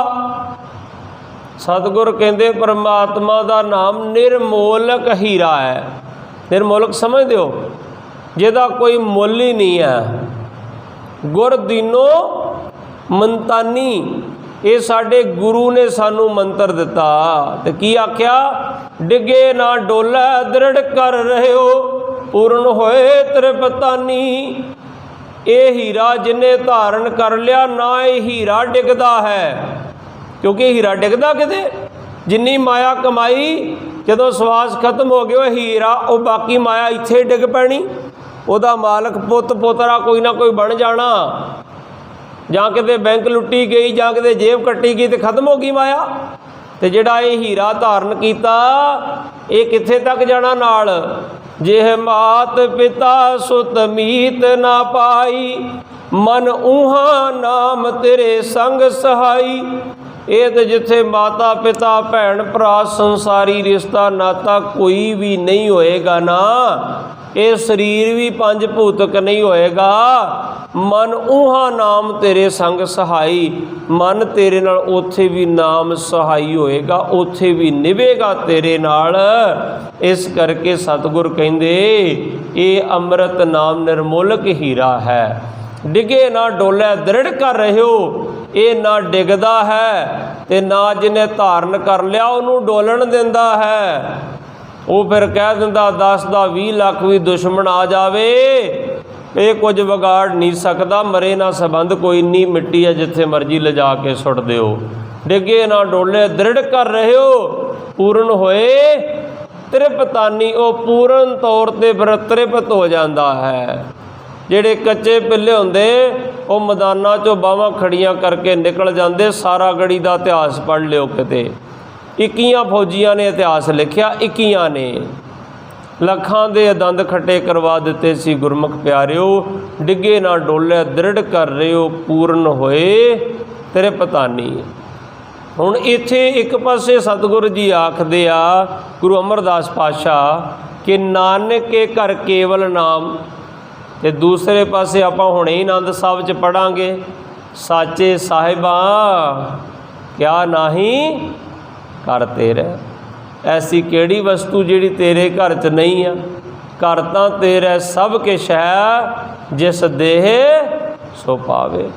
सतगुर कहते परमात्मा का नाम निर्मोलक हीरा है। निर्मोलक समझ दो, जिहदा कोई मुल ही नहीं है। गुर दीनो मंतानी, ये साडे गुरु ने सानू मंत्र दिता। ते की आख्या? डिगे ना डोला दृढ़ कर रहे हो, पूर्ण होए त्रिपतानी। ये हीरा जिन्हें धारण कर लिया ना, ये हीरा डिगदा है। क्योंकि हीरा डिगदा किते, जिन्नी माया कमाई जदों सवास खत्म हो गया हीरा, वो बाकी माया इत्थे डिग पैनी। उहदा मालक पुत पोतरा कोई ना कोई बन जाना, जां किते बैंक लुट्टी गई, जां किते जेब कट्टी गई, तो खत्म हो गई माया। तो जिहड़ा ये हीरा धारण कीता, ये कित्थे तक जाना नाल? जेह मात पिता सुत मीत ना पाई, मन ऊहा नाम तेरे संग सहाई। ये तो जिथे माता पिता भैन भरा संसारी रिश्ता नाता कोई भी नहीं होएगा ना, ये शरीर भी पंज भूतक नहीं होएगा। मन ऊहा नाम तेरे संग सहाई, मन तेरे नाल उथे भी नाम सहाई होएगा, उथे भी निभेगा तेरे नाल। इस करके सतगुर कहंदे ये अमृत नाम निर्मोलक हीरा है। डिगे ना डोले दृढ़ कर रहे हो, ये ना डिगदा है ते ना जिन्हें धारण कर लिया उन्होंने डोलन दिंदा है। वो फिर कह दिंदा 10 दा 20 लाख भी दुश्मन आ जावे, ये कुछ बिगाड़ नहीं सकता, मरे ना संबंध कोई नहीं, मिट्टी है जिथे मर्जी ले जा के सुट दिओ। डिगे ना डोले दृढ़ कर रहे हो, पूर्ण होए त्रिपतानी। वो पूर्ण तौर पर फिर त्रिपत हो जाता है। ਜਿਹੜੇ ਕੱਚੇ ਪਿੱਲੇ ਹੁੰਦੇ ਉਹ ਮੈਦਾਨਾਂ 'ਚੋਂ ਬਾਹਾਂ ਖੜੀਆਂ ਕਰਕੇ ਨਿਕਲ ਜਾਂਦੇ। ਸਾਰਾ ਗੜੀ ਦਾ ਇਤਿਹਾਸ ਪੜ੍ਹ ਲਿਓ ਕਿਤੇ। 21 ਫੌਜੀਆਂ ਨੇ ਇਤਿਹਾਸ ਲਿਖਿਆ, 21 ਨੇ ਲੱਖਾਂ ਦੇ ਦੰਦ ਖੱਟੇ ਕਰਵਾ ਦਿੱਤੇ ਸੀ। ਗੁਰਮੁਖ ਪਿਆਰਿਓ, ਡਿੱਗੇ ਨਾ ਡੋਲੇ ਦ੍ਰਿੜ ਕਰ ਰਹੇ ਹੋ, ਪੂਰਨ ਹੋਏ ਤੇਰੇ ਪਤਾਨੀ। ਹੁਣ ਇੱਥੇ ਇੱਕ ਪਾਸੇ ਸਤਿਗੁਰੂ ਜੀ ਆਖਦੇ ਆ ਗੁਰੂ ਅਮਰਦਾਸ ਪਾਤਸ਼ਾਹ ਕਿ ਨਾਨਕ ਕੇ ਘਰ ਕੇਵਲ ਨਾਮ। ਤੇ ਦੂਸਰੇ ਪਾਸੇ ਆਪਾਂ ਹੁਣੇ ਹੀ ਆਨੰਦ ਸਾਹਿਬ 'ਚ ਪੜਾਂਗੇ, ਸਾਚੇ ਸਾਹਿਬਾ ਕਿਆ ਨਾਹੀਂ ਕਰ ਤੇਰੇ। ਐਸੀ ਕਿਹੜੀ ਵਸਤੂ ਜਿਹੜੀ ਤੇਰੇ ਘਰ 'ਚ ਨਹੀਂ ਆ? ਘਰ ਤਾਂ ਤੇਰੇ ਸਭ ਕਿਛ ਹੈ, ਜਿਸ ਦੇਹ ਸੋ ਪਾਵੇ।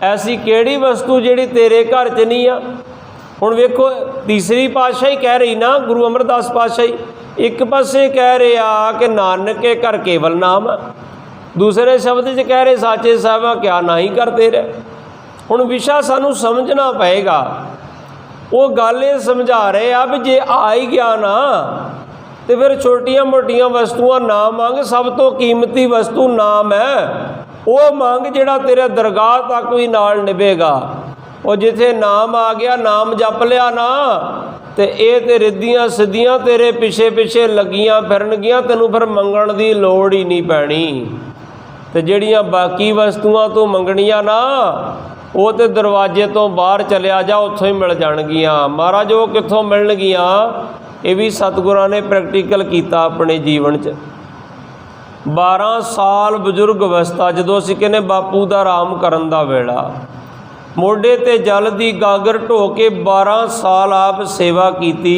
ਐਸੀ ਕਿਹੜੀ ਵਸਤੂ ਜਿਹੜੀ ਤੇਰੇ ਘਰ 'ਚ ਨਹੀਂ ਆ? ਹੁਣ ਵੇਖੋ ਤੀਸਰੀ ਪਾਤਸ਼ਾਹੀ ਕਹਿ ਰਹੀ ਨਾ, ਗੁਰੂ ਅਮਰਦਾਸ ਪਾਤਸ਼ਾਹੀ ਇੱਕ ਪਾਸੇ ਕਹਿ ਰਿਹਾ ਕਿ ਨਾਨਕ ਕੇ ਘਰ ਕੇਵਲ ਨਾਮ, दूसरे शब्द च कह रहे साचे साहिबा क्या नहीं करते रहे। हुण विशा सानू समझना पएगा। वो गल ये समझा रहे आ भी जे आ ही गया ना तो फिर छोटियां मोटियां वस्तुआं ना मंग, सब तो कीमती वस्तु नाम है। वो मंग जिहड़ा तेरे दरगाह तक भी नाल निभेगा। और जिथे नाम आ गया, नाम जप लिया ना, तो ये तो रिद्धियां सिद्धियां तेरे पिछे पिछे लगियां फिरनगियां, तैनूं फिर मंगण दी लोड़ ही नहीं पैनी। तो जिहड़ियां बाकी वस्तुआं तो मंगणियां ना, वो तो दरवाजे तो बाहर चलिया जा, उत्थों ही मिल जाणगियां। महाराज वो कित्थों मिलणगियां? ये भी सतगुरां ने प्रैक्टिकल किया अपने जीवन च। 12 साल बजुर्ग अवस्था, जदों असीं कहने बापू दा आराम करन दा वेला, मोढे ते जल दी गागर ढो के 12 साल आप सेवा कीती।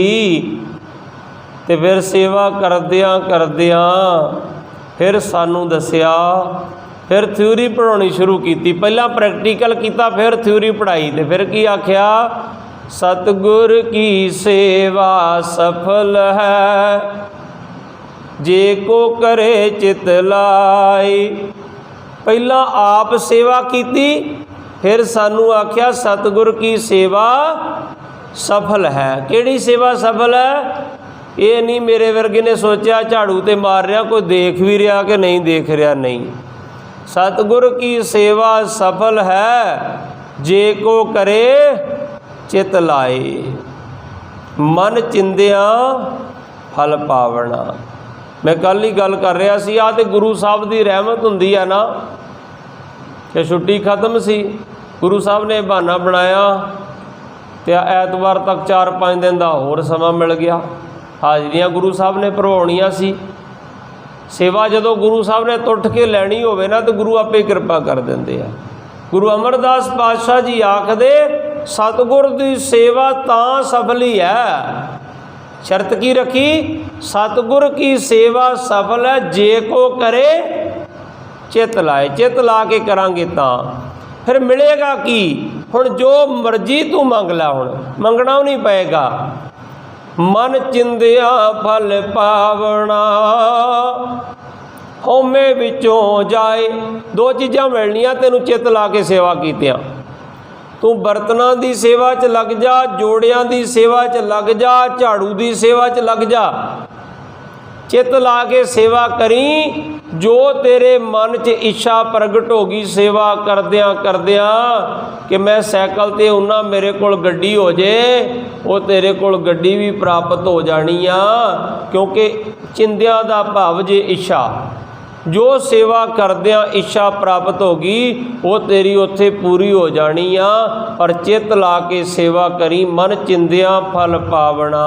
ते फिर सेवा करदियां करदियां फिर सानू दसिया, फिर थ्योरी पढ़ाउणी शुरू की। पहला प्रैक्टिकल किया, फिर थ्योरी पढ़ाई। तो फिर की आख्या? सतगुर की सेवा सफल है, जे को करे चित लाई। पहला आप सेवा की, फिर सानू आख्या सतगुर की सेवा सफल है। किहड़ी सेवा सफल है? ये नहीं मेरे वर्गे ने सोचा झाड़ू तो मार रहा, कोई देख भी रहा कि नहीं देख रहा, नहीं। सतगुर की सेवा सफल है, जे को करे चित लाए। मन चिंदिया फल पावना। मैं कल ही गल कर रहा सी, आ ते गुरु साहब की रहमत हुंदी है ना कि छुट्टी खत्म सी, गुरु साहब ने बहाना बनाया तो ऐतवार तक 4-5 दिन का होर समा मिल गया। ਹਾਜ਼ਰੀਆਂ ਗੁਰੂ ਸਾਹਿਬ ਨੇ ਭਰਵਾਉਣੀਆਂ ਸੀ। सेवा जदों गुरु साहब ने तुठ के लैनी होवे ना तो गुरु आपे कृपा कर देंदे आ। गुरु अमरदास पातशाह जी आखदे सतगुर दी सेवा तां सफली है, शर्त की रखी, सतगुर की सेवा सफल है जे को करे चित लाए, चित ला के करांगे तां फिर मिलेगा की। हुण जो मर्जी तू मंग लै, हुण मंगना नहीं पेगा। मन चिंदिया फल पावना हौमे विचों जाए, दो चीज़ां मिलनियां तेनू चित ला के सेवा कीतियां। तू बर्तनां दी सेवा च लग जा, जोड़ियां दी सेवा च लग जा, झाड़ू दी सेवा च लग जा, चित ला के सेवा करी। जो तेरे मन च इच्छा प्रगट होगी सेवा करदियां करदियां कि मैं सैकल ते उन्ना मेरे कोल गड्डी हो जे, वो तेरे कोल गड्डी भी प्राप्त हो जानी आ। क्योंकि चिंदियां दा भाव जे इच्छा, जो सेवा करदियां इच्छा प्राप्त होगी वो तेरी उत्थे पूरी हो जानी आ। पर चित ला के सेवा करी, मन चिंदियां फल पावना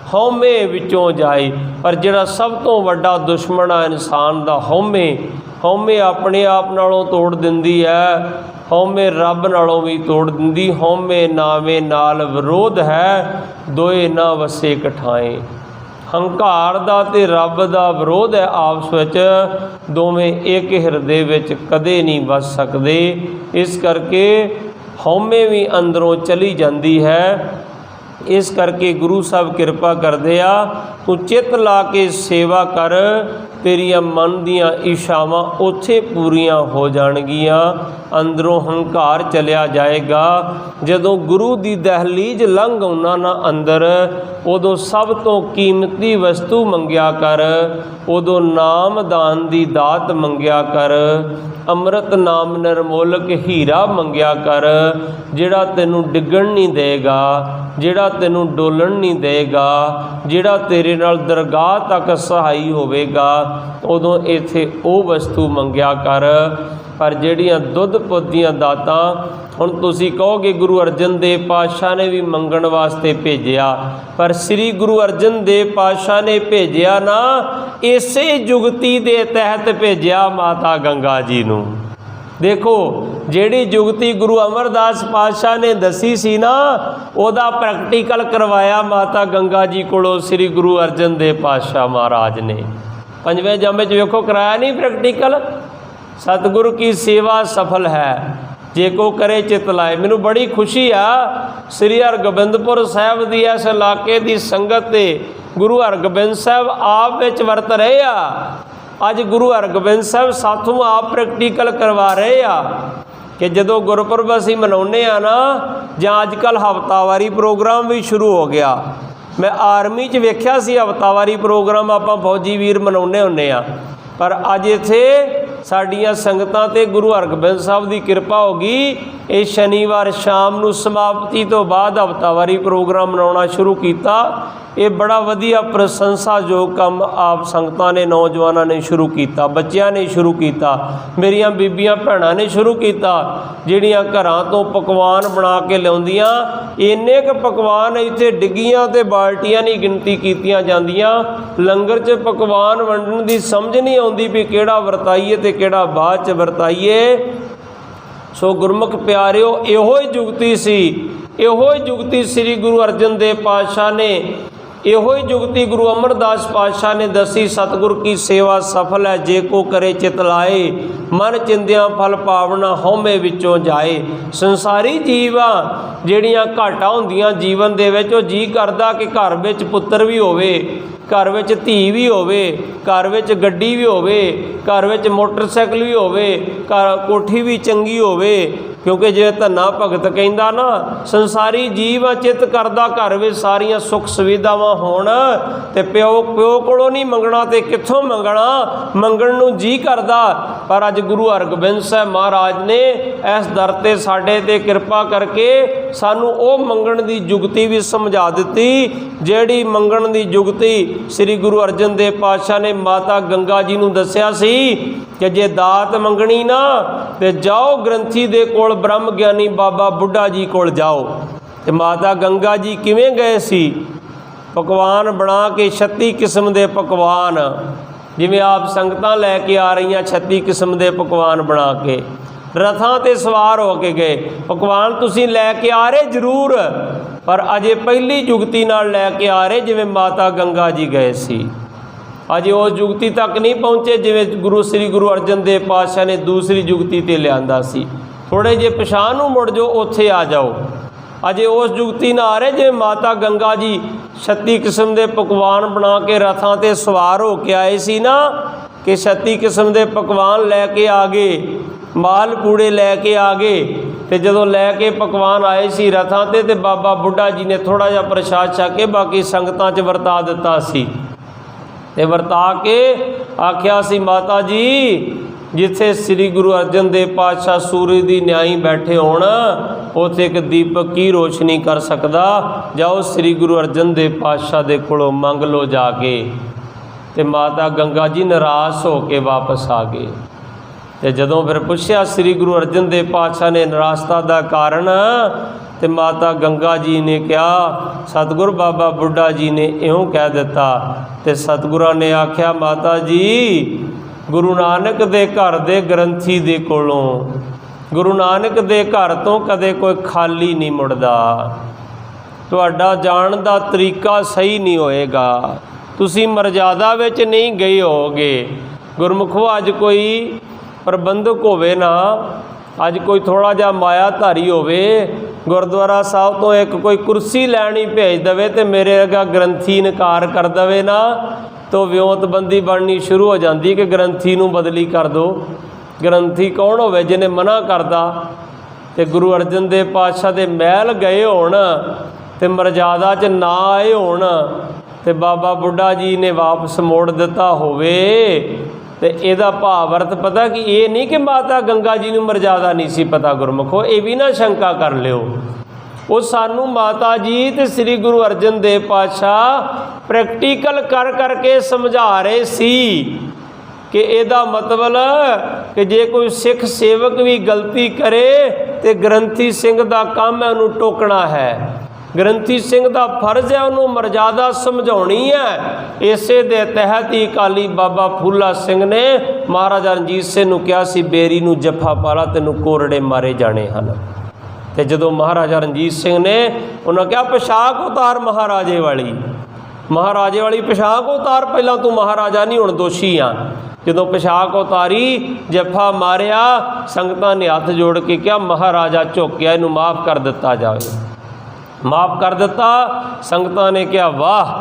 हौमे विचों जाए। पर जिहड़ा सब तो वड्डा दुश्मन आ इंसान दा हौमे, हौमे अपने आप नालों तोड़ दिंदी है, हौमे रब नालों भी तोड़ दिंदी। हौमे नावे नाल विरोध है, दोए ना वसे कठाए। हंकार दा ते रब दा विरोध है आपस विच, दोवें एक हिरदे विच कदे नहीं वस सकदे। इस करके हौमे भी अंदरों चली जाती है। इस करके गुरु साहब कृपा करदे आ, तू चित ला के सेवा कर, तेरिया मन दियां इच्छावां उत्थे पूरियां हो जाणगियां, अंदरों हंकार चलिया जाएगा। जदों गुरु दी दहलीज लंघ आउना ना अंदर, उदों सब तो कीमती वस्तु मंगिया कर, उदों नाम दान दी दात मंगिया कर, अमृत नाम निर्मोलक हीरा मंगिया कर, जिहड़ा तैनूं डिगण नहीं देगा, जिहड़ा तैनूं डोलण नहीं देगा, जिहड़ा तेरे नाल दरगाह तक सहाई होवेगा। उदों इत्थे वो वस्तु मंगिया कर। पर जिहड़ियां दुध पुत दियां दातां, हुण तुसीं कहोगे गुरु अर्जन देव पातशाह ने भी मंगण वास्ते भेजिया, पर श्री गुरु अर्जन देव पातशाह ने भेजिया ना इसे जुगती दे तहत भेजिया माता गंगा जी नूं। देखो जिहड़ी जुगती गुरु अमरदास पातशाह ने दसी सी ना, उहदा प्रैक्टिकल करवाया माता गंगा जी कोलों श्री गुरु अर्जन देव पातशाह महाराज ने। पंजवें जामे च वेखो कराया नहीं प्रैक्टिकल। सतगुरु की सेवा सफल है जे को करे चित लाए। मैनू बड़ी खुशी आ श्री हरगोबिंदपुर साहब की इस इलाके की संगत ते गुरु हरगोबिंद साहब आप विच वरत रहे आ। अज गुरु हरगोबिंद साहब साथों आप प्रैक्टिकल करवा रहे आ कि जदों गुरपुरब असीं मनाउने आ ना, जां अजकल हफ्तावारी प्रोग्राम भी शुरू हो गया। मैं आर्मी च वेख्या सी हफ्तावारी प्रोग्राम आपां फौजी वीर मनाउने हुन्ने आ, पर अज इत्थे साडियां संगतां ते गुरु हरगोबिंद साहब की कृपा होगी। ये शनिवार शाम नूं समाप्ति तो बाद हफ्तावारी प्रोग्राम मनाउणा शुरू किया। ये बड़ा वधिया प्रशंसायोग काम आप संगतां ने नौजवानों ने शुरू किया, बच्चों ने शुरू किया, मेरियां बीबियां भैणां ने शुरू किया, जिहड़ियां घरां तो पकवान बना के लिआउंदियां। इन्ने क पकवान इत्थे डिग्गियां ते बाल्टियां नहीं गिनती कीतियां जांदियां। लंगर च पकवान वंडण दी समझ नहीं आउंदी भी किहड़ा वरताईए ते किहड़ा बाद च वरताईए। सो गुरमुख प्यारिओ, इहो ही जुगती सी, इहो ही जुगती श्री गुरु अर्जन देव पातशाह ने, इहो ही जुगती गुरु अमरदास पातशाह ने दसी। सतगुर की सेवा सफल है जे को करे चित लाए, मन चिंदियां फल पावना हौमे विचों जाए। संसारी जीवां जिहड़ियां घाटा हुंदियां जीवन दे विच, ओ जी करदा कि घर विच पुत्तर भी होवे, घर विच धी भी होवे, घर विच गड्डी भी होवे, घर विच मोटरसाइकिल भी होवे, घर कोठी भी चंगी होवे। क्योंकि जे धन्ना भगत कहंदा ना, संसारी जीव चित करदा घर विच सारियां सुख सुविधावां होण, ते प्यो कोलों नहीं मंगना ते कित्थों मंगना, मंगण नूं जी करदा। पर अज गुरु हरगोबिंद साहब महाराज ने इस दर ते साडे ते कृपा करके सानू ओ मंगण दी जुगती भी समझा दित्ती, जिहड़ी मंगण दी जुगती श्री गुरु अर्जन देव पातशाह ने माता गंगा जी नूं दस्सिया सी कि जे दात मंगणी ना ते जाओ ग्रंथी दे कोल ब्रह्म ज्ञानी बाबा बुढ़ा जी कोल जाओ। ते माता गंगा जी किवें गए सी? पकवान बना के 36 किस्म के पकवान, जिवें आप संगतां लैके आ रही 36 किस्म के पकवान बना के रथां ते सवार हो के गए। पकवान तुसीं लैके आ रहे जरूर, पर अजे पहली जुगती नाल लैके आ रहे जिवें माता गंगा जी गए सी। अजे उस जुगती तक नहीं पहुँचे जिवें श्री गुरु अर्जन देव पातशाह ने दूसरी जुगती ते लिआंदा सी। थोड़े जे पिछां नूं मुड़ जाओ, उत्थे आ जाओ। अजे उस जुगती ना आ रहे जिवें माता गंगा जी 36 किस्म के पकवान बना के रथां ते सवार हो के आए सी ना, कि 36 किस्म के पकवान लैके आ गए, माल पूड़े लैके आ गए। तो जदों लैके पकवान आए सी रथां ते बाबा बुढ़ा जी ने थोड़ा जिहा प्रसाद छक के बाकी संगतां च वरता दिता सी। ते वरता के आख्या सी, माता जी जिथे श्री गुरु अर्जन देव पातशाह सूरज दी न्याई बैठे होण, उत्थे एक दीपक की रोशनी कर सकदा, जाओ श्री गुरु अर्जन देव पातशाह दे कोलों मंग लो जाके। ते माता गंगा जी निराश हो के वापस आ गए। तो जदों फिर पुछया श्री गुरु अर्जन देव पातशाह ने निराशता का कारण, तो माता गंगा जी ने कहा सतगुर बाबा बुढ़ा जी ने इउं कह दिता। तो सतगुरां ने आख्या, माता जी गुरु नानक दे घर दे ग्रंथी दे कोलों, गुरु नानक दे घर तो कदे कोई खाली नहीं मुड़दा। तुहाडा जाण दा तरीका सही नहीं होएगा, तुसी मर्यादा विच नहीं गए होगे। गुरमुखो अज कोई प्रबंधक होवे ना, अज कोई थोड़ा जा मायाधारी होवे, गुरुद्वारा साहब तो एक कोई कुर्सी लैनी भेज दवे तो मेरे अगा ग्रंथी इनकार कर दवे ना, तो विਉਂਤਬੰਦੀ बननी शुरू हो जाती कि ग्रंथी नूं बदली कर दो। ग्रंथी कौन होवे जिन्हें मना करदा? तो गुरु अर्जन देव पातशाह दे महल गए होण ते मर्यादा च ना आए होण ते बाबा बुढ़ा जी ने वापस मोड़ दिता होवे, तो यदा भाव अर्थ पता कि ये नहीं कि माता गंगा जी नूं मर्यादा नहीं सी पता। गुरमुखो ये भी ना शंका कर लियो, वो सानू माता जी ते श्री गुरु अर्जन देव पातशाह प्रैक्टिकल कर करके समझा रहे सी कि ਇਹਦਾ मतलब कि जे कोई सिख सेवक भी गलती करे तो ग्रंथी सिंह का काम है उन्होंने टोकना है। ग्रंथी सिंह का फर्ज है उन्होंने मर्यादा समझानी है। इसे दे तहत ही अकाली बाबा फूला सिंह ने महाराजा रणजीत सिंह नूं कहा सी, बेरी नूं जफा पाला तैनूं कोरड़े मारे जाने हैं। तो जदों महाराजा रणजीत सिंह ने उन्होंने कहा पोशाक उतार महाराजे वाली, महाराजे वाली पोशाक उतार, पहला तू महाराजा नहीं हुण दोषी आ। जदों पोशाक उतारी जफा मारिया, संगतां ने हथ जोड़ के कहा महाराजा झुकिया, इनू माफ़ कर दिता जाए। माफ़ कर दिता। संगतां ने कहा वाह,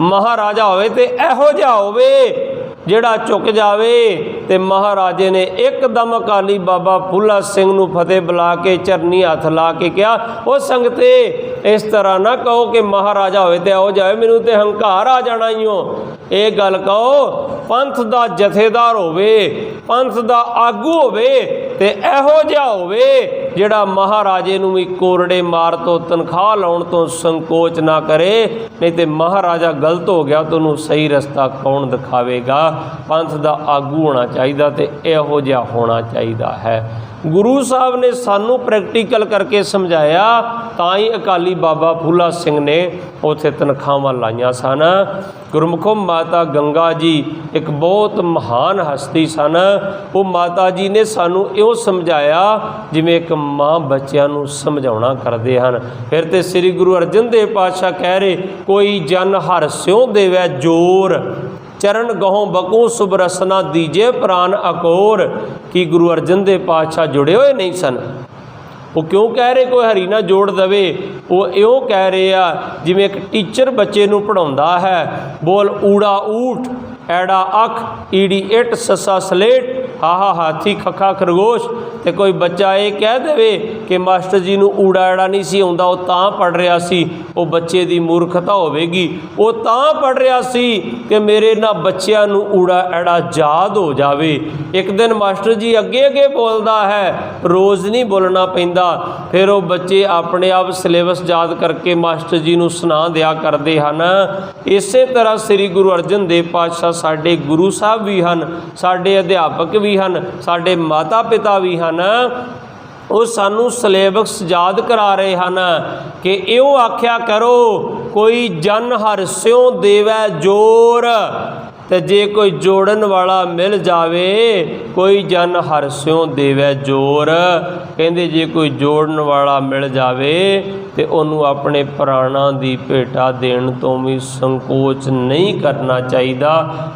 महाराजा होवे ते इहो जिहा होवे जिहड़ा झुक जावे। ते महाराजे ने एकदम अकाली बाबा फूला सिंह नूं फतेह बुला के चरनी हथ ला के कहा, ओ संगते इस तरह ना कहो कि महाराजा होवे ते इहो जिहा होवे, मैनूं ते हंकार आ जाना ही हो। ये गल कहो पंथ दा जथेदार होवे, पंथ दा आगू होवे ते इहो जिहा होवे जिहड़ा महाराजे नूं भी कोरड़े मार तो तनख्वाह लाउण तो संकोच ना करे। नहीं तो महाराजा गलत हो गया तो उन्होंने सही रस्ता कौन दिखावेगा? पंथ दा आगू होना चाहिए तो इहो जिहा होना चाहिए है। गुरु साहब ने सानू प्रैक्टिकल करके समझाया, ताई अकाली बाबा फूला सिंह ने उत्थे तनख्वाहां लाइयां सन। गुरमुखो माता गंगा जी एक बहुत महान हस्ती सन। वो माता जी ने सानू इउं समझाया जिवें एक माँ बच्चों नूं समझाउणा करदे हन। फिर तो श्री गुरु अर्जन देव पातशाह कह रहे, कोई जन हर स्यों देवै जोर, चरण गहों बकूं सुब रसना दीजे प्राण अकोर। कि गुरु अर्जन देव पातशाह जुड़े हुए नहीं सन? वो क्यों कह रहे कोई हरी ना जोड़ दवे? वो इउं कह रहे आ जिवें एक टीचर बच्चे नूं पढ़ाउंदा है, बोल ऊड़ा ऊठ, ऐड़ा अख, ईड़ी इट, ससा सलेट, हाहा हाथी, खखा खरगोश। तो कोई बच्चा ये कह देवे कि मास्टर जी नूं ऊड़ा ऐड़ा नहीं सी आउंदा, वो तां पढ़ रहा सी, वो बच्चे दी मूर्खता होवेगी। वो तां पढ़ रहा सी कि मेरे ना बच्चों नूं ऊड़ा ऐड़ा याद हो जावे। एक दिन मास्टर जी अगे अगे बोलदा है, रोज़ नहीं बोलना पैंदा। फिर वो बच्चे अपने आप सिलेबस याद करके मास्टर जी नूं सुना दिया करते हैं। इसे तरह श्री गुरु अर्जन देव पातशाह साडे गुरु साहब भी हैं, साडे अध्यापक भी हैं, साडे माता पिता भी हैं। ਉਹ ਸਾਨੂੰ ਸਿਲੇਬਸ ਯਾਦ ਕਰਾ ਰਹੇ ਹਨ ਕਿ ਇਹੋ ਆਖਿਆ ਕਰੋ, ਕੋਈ ਜਨ ਹਰਿ ਸਿਉ ਦੇਵੈ ਜੋਰ। ਤੇ ਜੇ ਕੋਈ ਜੋੜਨ ਵਾਲਾ ਮਿਲ ਜਾਵੇ, ਕੋਈ ਜਨ ਹਰਿ ਸਿਉ ਦੇਵੈ ਜੋਰ। ਕਹਿੰਦੇ ਜੇ ਕੋਈ ਜੋੜਨ ਵਾਲਾ ਮਿਲ ਜਾਵੇ ਤੇ ਉਹਨੂੰ ਆਪਣੇ ਪ੍ਰਾਣਾਂ ਦੀ ਭੇਟਾ ਦੇਣ ਤੋਂ ਵੀ ਸੰਕੋਚ ਨਹੀਂ ਕਰਨਾ ਚਾਹੀਦਾ।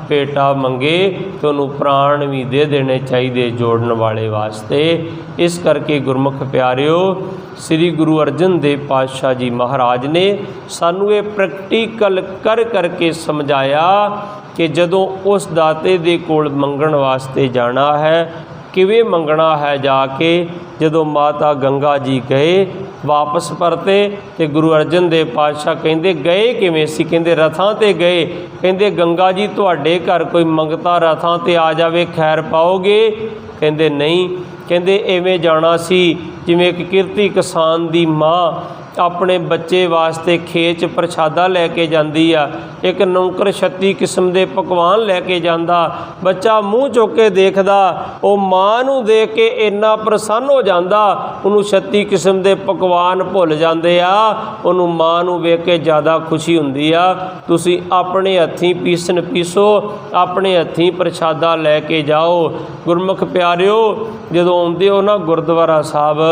ਭੇਟਾ ਮੰਗੇ ਤੇ ਉਹਨੂੰ ਪ੍ਰਾਣ ਵੀ ਦੇ ਦੇਣੇ ਚਾਹੀਦੇ ਜੋੜਨ ਵਾਲੇ ਵਾਸਤੇ। ਇਸ ਕਰਕੇ ਗੁਰਮੁਖ ਪਿਆਰਿਓ, ਸ੍ਰੀ ਗੁਰੂ ਅਰਜਨ ਦੇਵ ਪਾਤਸ਼ਾਹ ਜੀ ਮਹਾਰਾਜ ਨੇ ਸਾਨੂੰ ਇਹ ਪ੍ਰੈਕਟੀਕਲ ਕਰ ਕਰਕੇ ਸਮਝਾਇਆ ਕਿ ਜਦੋਂ ਉਸ ਦਾਤੇ ਦੇ ਕੋਲ ਮੰਗਣ ਵਾਸਤੇ ਜਾਣਾ ਹੈ, ਕਿਵੇਂ ਮੰਗਣਾ ਹੈ। ਜਾ ਕੇ ਜਦੋਂ ਮਾਤਾ ਗੰਗਾ ਜੀ ਗਏ ਵਾਪਸ ਪਰਤੇ ਤੇ ਗੁਰੂ ਅਰਜਨ ਦੇਵ ਪਾਤਸ਼ਾਹ ਕਹਿੰਦੇ ਗਏ ਕਿਵੇਂ ਸੀ? ਕਹਿੰਦੇ ਰਥਾਂ ਤੇ ਗਏ। ਕਹਿੰਦੇ ਗੰਗਾ ਜੀ ਤੁਹਾਡੇ ਘਰ ਕੋਈ ਮੰਗਤਾ ਰਥਾਂ ਤੇ ਆ ਜਾਵੇ ਖੈਰ ਪਾਓਗੇ? ਕਹਿੰਦੇ ਨਹੀਂ। ਕਹਿੰਦੇ ਐਵੇਂ ਜਾਣਾ ਸੀ ਜਿਵੇਂ ਇੱਕ ਕਿਰਤੀ ਕਿਸਾਨ ਦੀ ਮਾਂ ਆਪਣੇ ਬੱਚੇ ਵਾਸਤੇ ਖੇਚ ਪ੍ਰਸ਼ਾਦਾ ਲੈ ਕੇ ਜਾਂਦੀ ਆ, ਇੱਕ ਨੌਕਰ 36 ਕਿਸਮ ਦੇ ਪਕਵਾਨ ਲੈ ਕੇ ਜਾਂਦਾ। ਬੱਚਾ ਮੂੰਹ ਚੁੱਕ ਕੇ ਦੇਖਦਾ, ਉਹ ਮਾਂ ਨੂੰ ਦੇਖ ਕੇ ਇੰਨਾ ਪ੍ਰਸੰਨ ਹੋ ਜਾਂਦਾ, ਉਹਨੂੰ 36 ਕਿਸਮ ਦੇ ਪਕਵਾਨ ਭੁੱਲ ਜਾਂਦੇ ਆ, ਉਹਨੂੰ ਮਾਂ ਨੂੰ ਵੇਖ ਕੇ ਜ਼ਿਆਦਾ ਖੁਸ਼ੀ ਹੁੰਦੀ ਆ। ਤੁਸੀਂ ਆਪਣੇ ਹੱਥੀਂ ਪੀਸੋ, ਆਪਣੇ ਹੱਥੀਂ ਪ੍ਰਸ਼ਾਦਾ ਲੈ ਕੇ ਜਾਓ। ਗੁਰਮੁਖ ਪਿਆਰਿਓ, ਜਦੋਂ ਆਉਂਦੇ ਹੋ ਨਾ ਗੁਰਦੁਆਰਾ ਸਾਹਿਬ,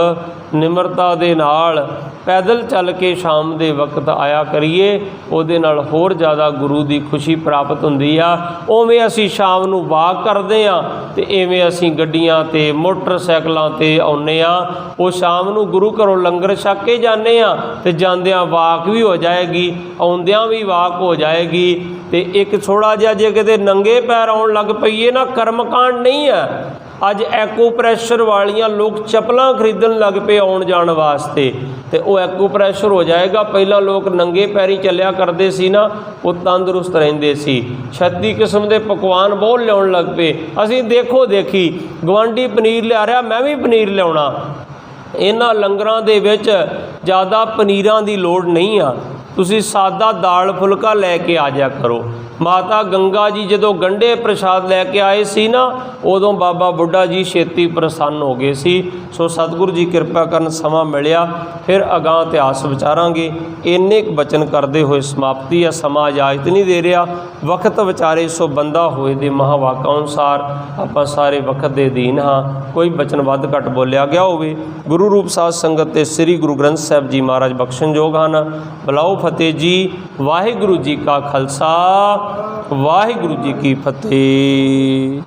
ਨਿਮਰਤਾ ਦੇ ਨਾਲ ਪੈਦਲ ਚੱਲ ਕੇ ਸ਼ਾਮ ਦੇ ਵਕਤ ਆਇਆ ਕਰੀਏ, ਉਹਦੇ ਨਾਲ ਹੋਰ ਜ਼ਿਆਦਾ ਗੁਰੂ ਦੀ ਖੁਸ਼ੀ ਪ੍ਰਾਪਤ ਹੁੰਦੀ ਆ। ਉਵੇਂ ਅਸੀਂ ਸ਼ਾਮ ਨੂੰ ਵਾਕ ਕਰਦੇ ਹਾਂ ਤੇ ਇਵੇਂ ਅਸੀਂ ਗੱਡੀਆਂ ਤੇ ਮੋਟਰਸਾਈਕਲਾਂ ਤੇ ਆਉਂਦੇ ਹਾਂ। ਉਹ ਸ਼ਾਮ ਨੂੰ ਗੁਰੂ ਘਰੋਂ ਲੰਗਰ ਛਕ ਕੇ ਜਾਂਦੇ ਹਾਂ ਤੇ ਜਾਂਦਿਆਂ ਵਾਕ ਵੀ ਹੋ ਜਾਏਗੀ, ਆਉਂਦਿਆਂ ਵੀ ਵਾਕ ਹੋ ਜਾਏਗੀ। ਤੇ ਇੱਕ ਥੋੜ੍ਹਾ ਜਿਹਾ ਜੇ ਕਿਤੇ ਨੰਗੇ ਪੈਰ ਆਉਣ ਲੱਗ ਪਈਏ ਨਾ, ਕਰਮਕਾਂਡ ਨਹੀਂ ਹੈ। ਅੱਜ ਐਕੂਪ੍ਰੈਸ਼ਰ ਵਾਲੀਆਂ ਲੋਕ ਚੱਪਲਾਂ ਖਰੀਦਣ ਲੱਗ ਪਏ ਆਉਣ ਜਾਣ ਵਾਸਤੇ, ਤੇ ਉਹ ਐਕੂਪ੍ਰੈਸ਼ਰ ਹੋ ਜਾਏਗਾ। ਪਹਿਲਾਂ ਲੋਕ ਨੰਗੇ ਪੈਰੀ ਚੱਲਿਆ ਕਰਦੇ ਸੀ ਨਾ, ਉਹ ਤੰਦਰੁਸਤ ਰਹਿੰਦੇ ਸੀ। 36 ਕਿਸਮ ਦੇ ਪਕਵਾਨ ਬਹੁਤ ਲਿਆਉਣ ਲੱਗ ਪਏ। ਅਸੀਂ ਦੇਖੋ ਦੇਖੀ, ਗਵਾਂਢੀ ਪਨੀਰ ਲਿਆ ਰਿਹਾ, ਮੈਂ ਵੀ ਪਨੀਰ ਲਿਆਉਣਾ। ਇਹਨਾਂ ਲੰਗਰਾਂ ਦੇ ਵਿੱਚ ਜ਼ਿਆਦਾ ਪਨੀਰਾਂ ਦੀ ਲੋੜ ਨਹੀਂ ਆ, ਤੁਸੀਂ ਸਾਦਾ ਦਾਲ ਫੁਲਕਾ ਲੈ ਕੇ ਆ ਜਾ ਕਰੋ। ਮਾਤਾ ਗੰਗਾ ਜੀ ਜਦੋਂ ਗੰਢੇ ਪ੍ਰਸ਼ਾਦ ਲੈ ਕੇ ਆਏ ਸੀ ਨਾ, ਉਦੋਂ ਬਾਬਾ ਬੁੱਢਾ ਜੀ ਛੇਤੀ ਪ੍ਰਸੰਨ ਹੋ ਗਏ ਸੀ। ਸੋ ਸਤਿਗੁਰੂ ਜੀ ਕਿਰਪਾ ਕਰਨ ਸਮਾਂ ਮਿਲਿਆ ਫਿਰ ਅਗਾਂਹ ਇਤਿਹਾਸ ਵਿਚਾਰਾਂਗੇ। ਇੰਨੇ ਕੁ ਬਚਨ ਕਰਦੇ ਹੋਏ ਸਮਾਪਤੀ ਆ, ਸਮਾਂ ਇਜਾਜ਼ਤ ਨਹੀਂ ਦੇ ਰਿਹਾ। ਵਕਤ ਵਿਚਾਰੇ ਸੋ ਬੰਦਾ ਹੋਏ ਦੇ ਮਹਾਵਾਕਾਂ ਅਨੁਸਾਰ ਆਪਾਂ ਸਾਰੇ ਵਕਤ ਦੇ ਅਧੀਨ ਹਾਂ। ਕੋਈ ਬਚਨ ਵੱਧ ਘੱਟ ਬੋਲਿਆ ਗਿਆ ਹੋਵੇ, ਗੁਰੂ ਰੂਪ ਸਾਧ ਸੰਗਤ ਤੇ ਸ੍ਰੀ ਗੁਰੂ ਗ੍ਰੰਥ ਸਾਹਿਬ ਜੀ ਮਹਾਰਾਜ ਬਖਸ਼ਣਯੋਗ ਹਨ। ਬੁਲਾਓ ਫਤਿਹ ਜੀ। ਵਾਹਿਗੁਰੂ ਜੀ ਕਾ ਖਾਲਸਾ, ਵਾਹਿਗੁਰੂ ਜੀ ਕੀ ਫਤਿਹ।